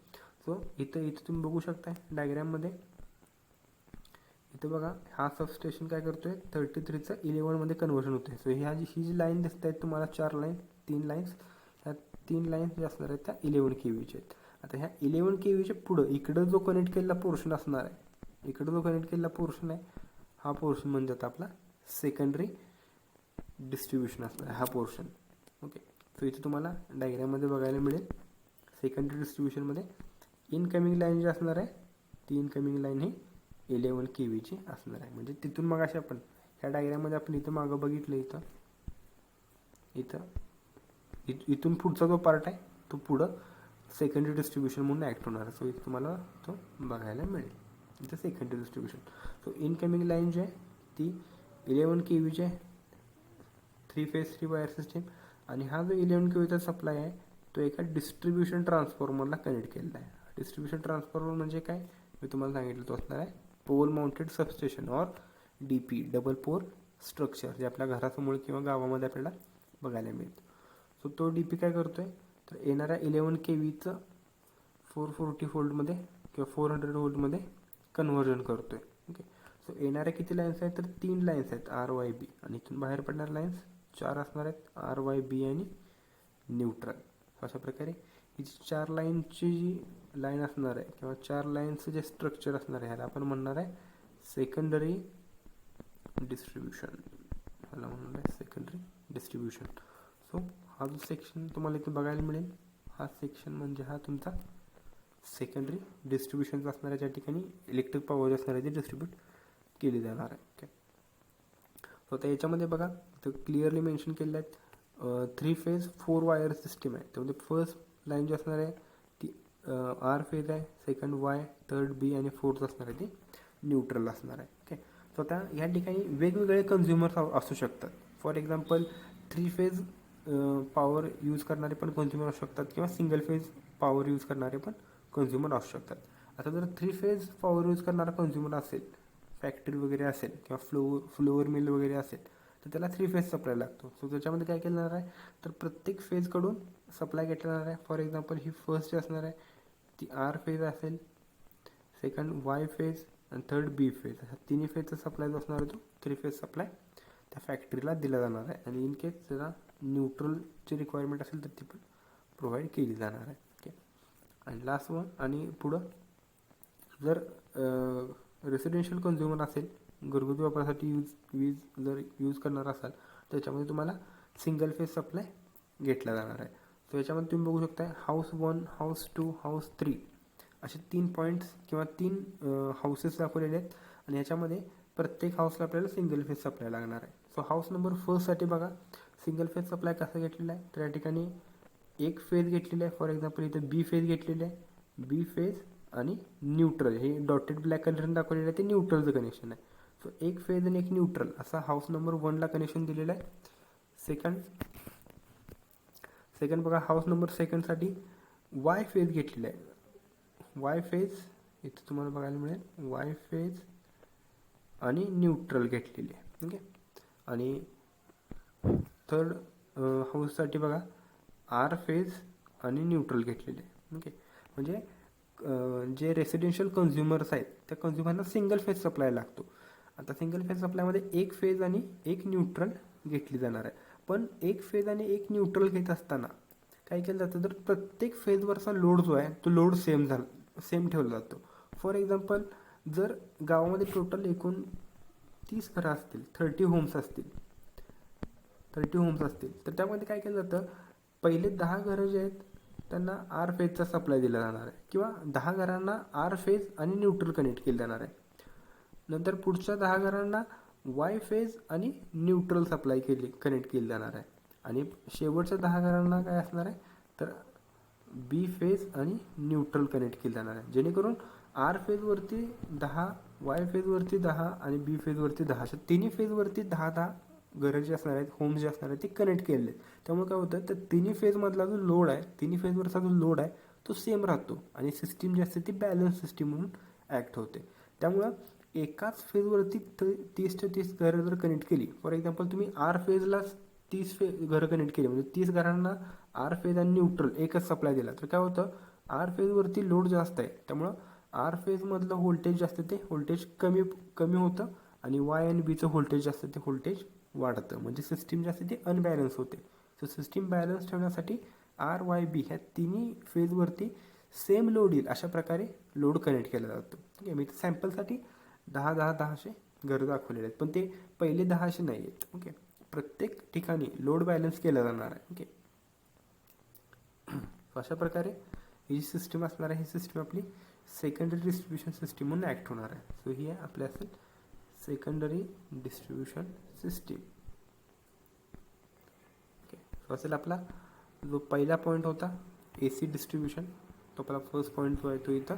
S1: सो इथं तुम्ही बघू शकताय डायग्राममध्ये. इथं बघा हा सबस्टेशन काय करतोय 33चं 11मध्ये कन्व्हर्जन होते. सो ही जी लाईन दिसत आहेत तुम्हाला 3 लाईन्स, ह्या 3 लाईन्स जे असणार आहेत त्या 11 kVच्या आहेत. आता ह्या 11 kVच्या पुढं इकडं जो कनेक्ट केलेला पोर्शन असणार आहे, इकडं जो कनेक्ट केलेला पोर्शन आहे हा पोर्शन म्हणजे आता आपला सेकंडरी डिस्ट्रीब्युशन असणार आहे हा पोर्शन. ओके, सो इथे तुम्हाला डायग्राममध्ये बघायला मिळेल सेकंडरी डिस्ट्रीब्युशनमध्ये इनकमिंग लाईन जी असणार आहे ती इनकमिंग लाईन ही 11 kVची असणार आहे. म्हणजे तिथून मग अशा आपण ह्या डायग्राममध्ये आपण इथं मागं बघितलं इथून पुढचा जो पार्ट आहे तो पुढं सेकंडरी डिस्ट्रीब्युशन म्हणून ॲक्ट होणार आहे. सो इथे तुम्हाला तो बघायला मिळेल इथं secondary distribution. So incoming line जी आहे ती 11 kVची आहे, 3 फेज 3 वायर सिस्टीम. आणि हा जो 11 kVचा सप्लाय आहे तो एका डिस्ट्रीब्युशन ट्रान्सफॉर्मरला कनेक्ट केलेला आहे. डिस्ट्रीब्युशन ट्रान्सफॉर्मर म्हणजे काय मी तुम्हाला सांगितलं तो असणार आहे pole mounted substation or DP, double pole structure, जे आपल्या घरासमोर किंवा गावामध्ये आपल्याला बघायला मिळतं. सो तो DP काय करतोय तर येणाऱ्या 11 kVचं 440 व्होल्टमध्ये किंवा 400 व्होल्टमध्ये कन्व्हर्जन करतोय. ओके, सो येणाऱ्या किती लाईन्स आहेत तर 3 लाईन्स आहेत RYB, आणि इथून बाहेर पडणाऱ्या लाईन्स 4 असणार आहेत RYB आणि न्यूट्रल. अशा प्रकारे ही 4 लाईनची जी लाईन असणार आहे किंवा 4 लाईनचं जे स्ट्रक्चर असणार आहे ह्याला आपण म्हणणार आहे सेकंडरी डिस्ट्रीब्युशन. ह्याला म्हणणार आहे सेकंडरी डिस्ट्रीब्युशन. सो हा जो सेक्शन तुम्हाला इथे बघायला मिळेल हा सेक्शन म्हणजे हा तुमचा सेकंडरी डिस्ट्रीब्युशनचा असणार आहे, ज्या ठिकाणी इलेक्ट्रिक पॉवर असणार आहे ती डिस्ट्रीब्यूट केली जाणार आहे. ओके, सो आता याच्यामध्ये बघा इथं क्लिअरली मेन्शन केलेलं आहेत 3 फेज 4 वायर सिस्टीम आहे. त्यामध्ये फर्स्ट लाईन जी असणार आहे ती R फेज आहे, सेकंड Y, थर्ड B आणि फोर्थ असणार आहे ती न्यूट्रल असणार आहे. ओके, सो आता ह्या ठिकाणी वेगवेगळे कन्झ्युमर्स असू शकतात. For example 3 phase power use करणारे पण कन्झ्युमर असू शकतात किंवा सिंगल फेज पॉवर यूज करणारे पण कन्झ्युमर असू शकतात. आता जर 3 फेज पॉवर यूज करणारा कन्झ्युमर असेल, फॅक्टरी वगैरे असेल किंवा फ्लोअर मिल वगैरे असेल तर त्याला 3 फेज सप्लाय लागतो. सो त्याच्यामध्ये काय केलं जाणार आहे तर प्रत्येक फेजकडून सप्लाय घेतला जाणार आहे. फॉर एक्झाम्पल ही फर्स्ट जी असणार आहे ती R फेज असेल, सेकंड Y फेज आणि थर्ड B फेज, अशा तिन्ही फेजचा सप्लाय जो असणार आहे तो 3 फेज सप्लाय त्या फॅक्टरीला दिला जाणार आहे. आणि इन केस जरा न्यूट्रलची रिक्वायरमेंट असेल तर ती पण प्रोव्हाइड केली जाणार आहे. ओके, आणि लास्ट वन आणि पुढं जर रेसिडेन्शियल कन्झ्युमर असेल, घरगुती वापरासाठी वीज जर यूज करणार असाल त्याच्यामध्ये तुम्हाला सिंगल फेज सप्लाय घेतला जाणार आहे. सो याच्यामध्ये तुम्ही बघू शकता हाऊस 1, हाऊस 2, हाऊस 3 असे 3 पॉईंट्स किंवा 3 हाऊसेस दाखवलेले आहेत. आणि याच्यामध्ये प्रत्येक हाऊसला आपल्याला सिंगल फेज सप्लाय लागणार आहे. सो हाऊस नंबर फर्स्टसाठी बघा सिंगल फेज सप्लाय कसा घेतलेला आहे तर या ठिकाणी एक फेज घेतलेला आहे. फॉर एक्झाम्पल इथं B फेज घेतलेले आहे, B फेज आणि न्यूट्रल हे डॉटेड ब्लॅक कलरने दाखवलेलं आहे ते न्यूट्रलचं कनेक्शन आहे. सो एक फेज आणि एक न्यूट्रल असा हाऊस नंबर 1ला कनेक्शन दिलेलं आहे. सेकंड बघा हाऊस नंबर सेकंडसाठी Y फेज घेतलेला आहे. Y फेज इथं तुम्हाला बघायला मिळेल Y फेज आणि न्यूट्रल घेतलेली आहे. ओके, आणि थर्ड हाऊससाठी बघा R फेज आणि न्यूट्रल घेतलेले आहे. ओके, म्हणजे जे रेसिडेन्शियल कन्झ्युमर्स आहेत त्या कन्झ्युमरला सिंगल फेज सप्लाय लागतो. आता सिंगल फेज सप्लायमध्ये एक फेज आणि एक न्यूट्रल घेतली जाणार आहे. पण एक फेज आणि एक न्यूट्रल घेत असताना काय केलं जातं तर प्रत्येक फेजवरचा लोड जो आहे तो लोड सेम ठेवला जातो. फॉर एक्झाम्पल जर गावामध्ये टोटल एकूण 30 घरं असतील, 30 होम्स असतील तर त्यामध्ये काय केलं जातं पहिले 10 घरं जे आहेत त्यांना R फेजचा सप्लाय दिला जाणार आहे किंवा 10 घरांना R फेज आणि न्यूट्रल कनेक्ट केलं जाणार आहे. नंतर पुढच्या 10 घरांना Y फेज आणि न्यूट्रल सप्लाय कनेक्ट केली जाणार आहे. आणि शेवटच्या 10 घरांना काय असणार आहे तर B फेज आणि न्यूट्रल कनेक्ट केलं जाणार आहे. जेणेकरून R फेजवरती 10, Y फेजवरती 10 आणि B फेजवरती 10 अशा तिन्ही फेजवरती 10 घरं जे असणार आहेत, होम्स जे असणार आहेत ते कनेक्ट केलेले आहेत. त्यामुळे काय होतं तर तिन्ही फेजमधला जो लोड आहे, तिन्ही फेजवरचा जो लोड आहे तो सेम राहतो आणि सिस्टीम जी असते ती बॅलन्स सिस्टीम म्हणून ॲक्ट होते. त्यामुळं एकाच फेजवरती 30च्या 30 घरं जर कनेक्ट केली, फॉर एक्झाम्पल तुम्ही आर फेजला 30 घरं कनेक्ट केली, म्हणजे 30 घरांना आर फेज आणि न्यूट्रल एकच सप्लाय दिला, तर काय होतं, आर फेजवरती लोड जास्त आहे, त्यामुळं आर फेजमधलं व्होल्टेज जास्त ते व्होल्टेज कमी कमी होतं, आणि वाय आणि बीचं व्होल्टेज जास्त ते व्होल्टेज वाढतं, म्हणजे सिस्टीम जास्त ती अनबॅलन्स होते. सो सिस्टीम बॅलन्स ठेवण्यासाठी आर वाय बी ह्या तिन्ही फेजवरती सेम लोड येईल अशा प्रकारे लोड कनेक्ट केला जातो. ठीक आहे, मी सॅम्पलसाठी 10 घरं दाखवलेले आहेत, पण ते पहिले 10 नाही आहेत. ओके, प्रत्येक ठिकाणी लोड बॅलन्स केला जाणार आहे. ओके, अशा प्रकारे ही जी सिस्टीम असणार आहे, ही सिस्टीम आपली सेकंडरी डिस्ट्रीब्युशन सिस्टीम म्हणून ॲक्ट होणार आहे. सो ही आहे आपल्या असेल secondary distribution system. Okay, so असेल आपला जो पहिला पॉईंट होता ए सी डिस्ट्रीब्युशन, तो आपला फर्स्ट पॉईंट जो आहे तो इथं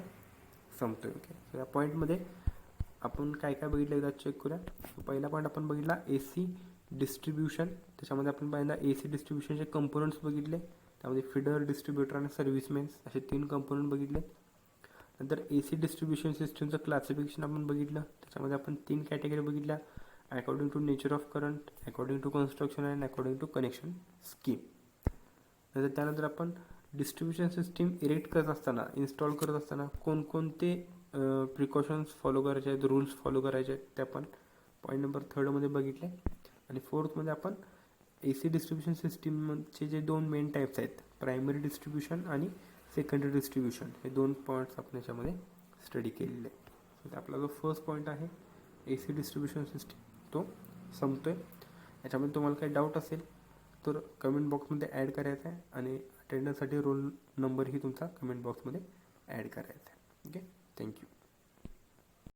S1: संपतो. ओके, सो या पॉईंटमध्ये आपण काय काय बघितलं एकदा चेक करूया. पहिला पॉईंट आपण बघितला ए सी डिस्ट्रीब्युशन, त्याच्यामध्ये आपण पहिल्यांदा ए सी डिस्ट्रीब्युशनचे कंपोनंट्स बघितले, त्यामध्ये फिडर, डिस्ट्रीब्युटर आणि सर्व्हिसमेन्स असे 3 कंपोनंट बघितले. नंतर ए सी डिस्ट्रीब्युशन सिस्टीमचं क्लासिफिकेशन आपण बघितलं, त्याच्यामध्ये आपण 3 कॅटेगरी बघितल्या, according to nature of current, according to construction and according to connection scheme. नंतर त्यानंतर आपण डिस्ट्रीब्युशन सिस्टीम इरेक्ट करत असताना, इन्स्टॉल करत असताना कोणकोणते प्रिकॉशन्स फॉलो करायचे आहेत, रूल्स फॉलो करायचे आहेत, ते आपण पॉईंट नंबर 3मध्ये बघितले. आणि 4थमध्ये आपण ए सी डिस्ट्रीब्युशन सिस्टीमचे जे 2 मेन टाईप्स आहेत, प्रायमरी डिस्ट्रीब्युशन आणि सेकंडरी डिस्ट्रीब्युशन, हे 2 पॉईंट्स आपण याच्यामध्ये स्टडी केलेले आहे. आपला जो फर्स्ट पॉईंट आहे ए सी डिस्ट्रीब्युशन सिस्टीम, तो संपतोय. याच्यामध्ये तुम्हाला काही डाऊट असेल तर कमेंट बॉक्समध्ये ॲड करायचा आहे, आणि अटेंडन्ससाठी रोल नंबरही तुमचा कमेंट बॉक्समध्ये ॲड करायचा आहे. Okay, thank you.